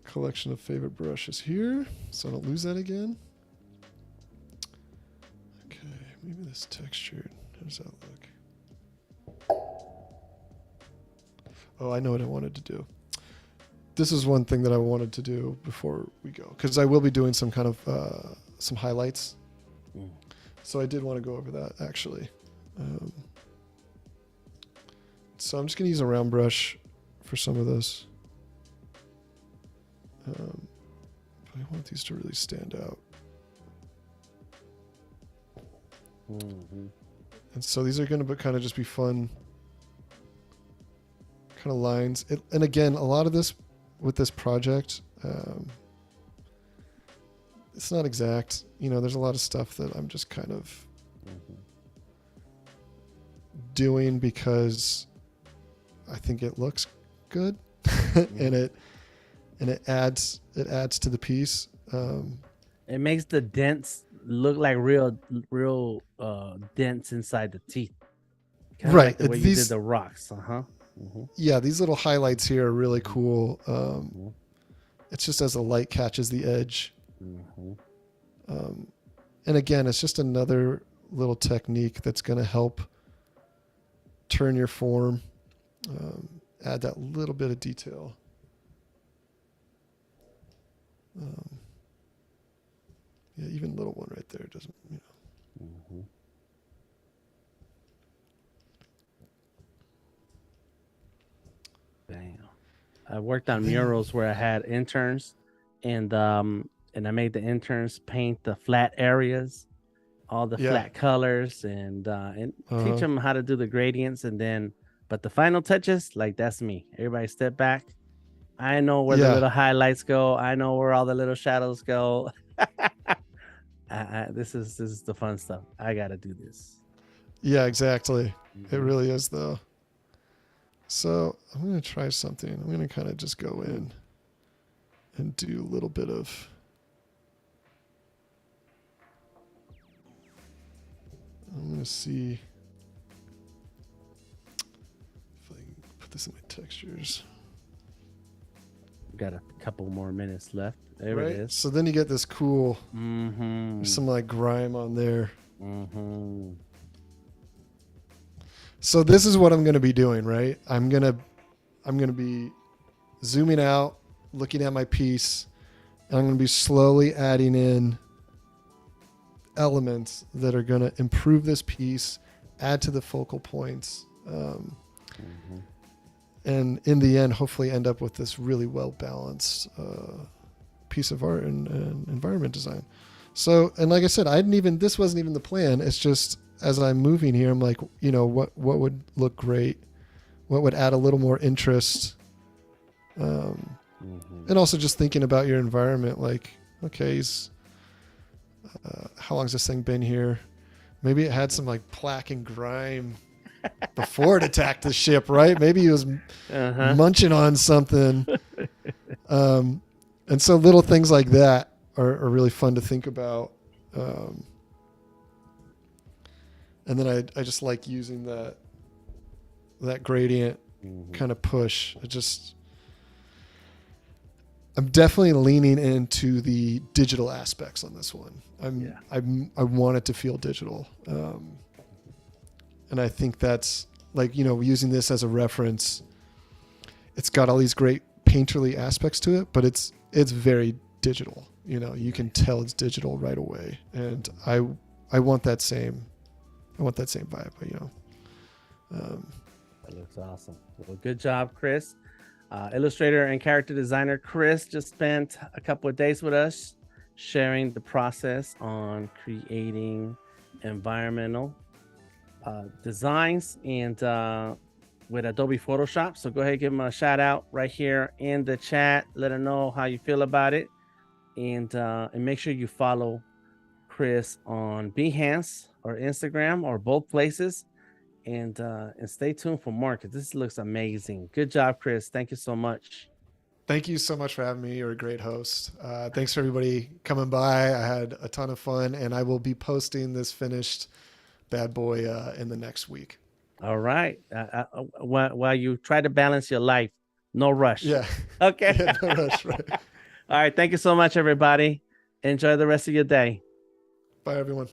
collection of favorite brushes here so I don't lose that again. Okay, maybe this textured. How does that look? Oh, I know what I wanted to do. This is one thing that I wanted to do before we go, because I will be doing some kind of some highlights. So I did want to go over that actually. So I'm just going to use a round brush for some of this. But I want these to really stand out. And so these are going to kind of just be fun kind of lines. And again, a lot of this with this project, it's not exact. You know, there's a lot of stuff that I'm just kind of doing because I think it looks good and it adds to the piece. It makes the dents look like real dents inside the teeth. Kinda Right. like the way you did the rocks. Yeah, these little highlights here are really cool. It's just as the light catches the edge. And again, it's just another little technique that's going to help turn your form, add that little bit of detail. Yeah, even little one right there doesn't, you know. Damn. I worked on murals where I had interns, and I made the interns paint the flat areas, all the flat colors, and teach them how to do the gradients, and then. But the final touches, like that's me. Everybody step back. I know where the little highlights go. I know where all the little shadows go. This is the fun stuff. I gotta do this. Yeah, exactly. It really is though. So I'm going to try something. I'm going to kind of just go in and do a little bit of. I'm going to see if I can put this in my textures. Got a couple more minutes left. There it is. So then you get this cool, there's some like grime on there. So this is what I'm going to be doing, right? I'm going to be zooming out, looking at my piece, and I'm going to be slowly adding in elements that are going to improve this piece, add to the focal points, and in the end, hopefully end up with this really well-balanced piece of art and environment design. So, and like I said, this wasn't even the plan. It's just, as I'm moving here, I'm like, you know, what would look great? What would add a little more interest? And also just thinking about your environment, like, okay, how long's this thing been here? Maybe it had some like plaque and grime before it attacked the ship, right? Maybe he was munching on something. And so little things like that are really fun to think about. And then I just like using that gradient kind of push. I'm definitely leaning into the digital aspects on this one. I want it to feel digital. And I think that's like, you know, using this as a reference, it's got all these great painterly aspects to it, but it's very digital. You know, you can tell it's digital right away. And I want that same vibe, you know. That looks awesome. Well, good job, Chris. Illustrator and character designer Chris just spent a couple of days with us sharing the process on creating environmental designs and with Adobe Photoshop. So go ahead and give him a shout out right here in the chat. Let him know how you feel about it, and make sure you follow Chris on Behance or Instagram or both places, and stay tuned for more because this looks amazing. Good job, Chris. Thank you so much. Thank you so much for having me. You're a great host. Thanks for everybody coming by. I had a ton of fun, and I will be posting this finished bad boy in the next week. All right. While you try to balance your life, no rush. Yeah. Okay. Yeah, no rush, right. All right. Thank you so much, everybody. Enjoy the rest of your day. Bye, everyone.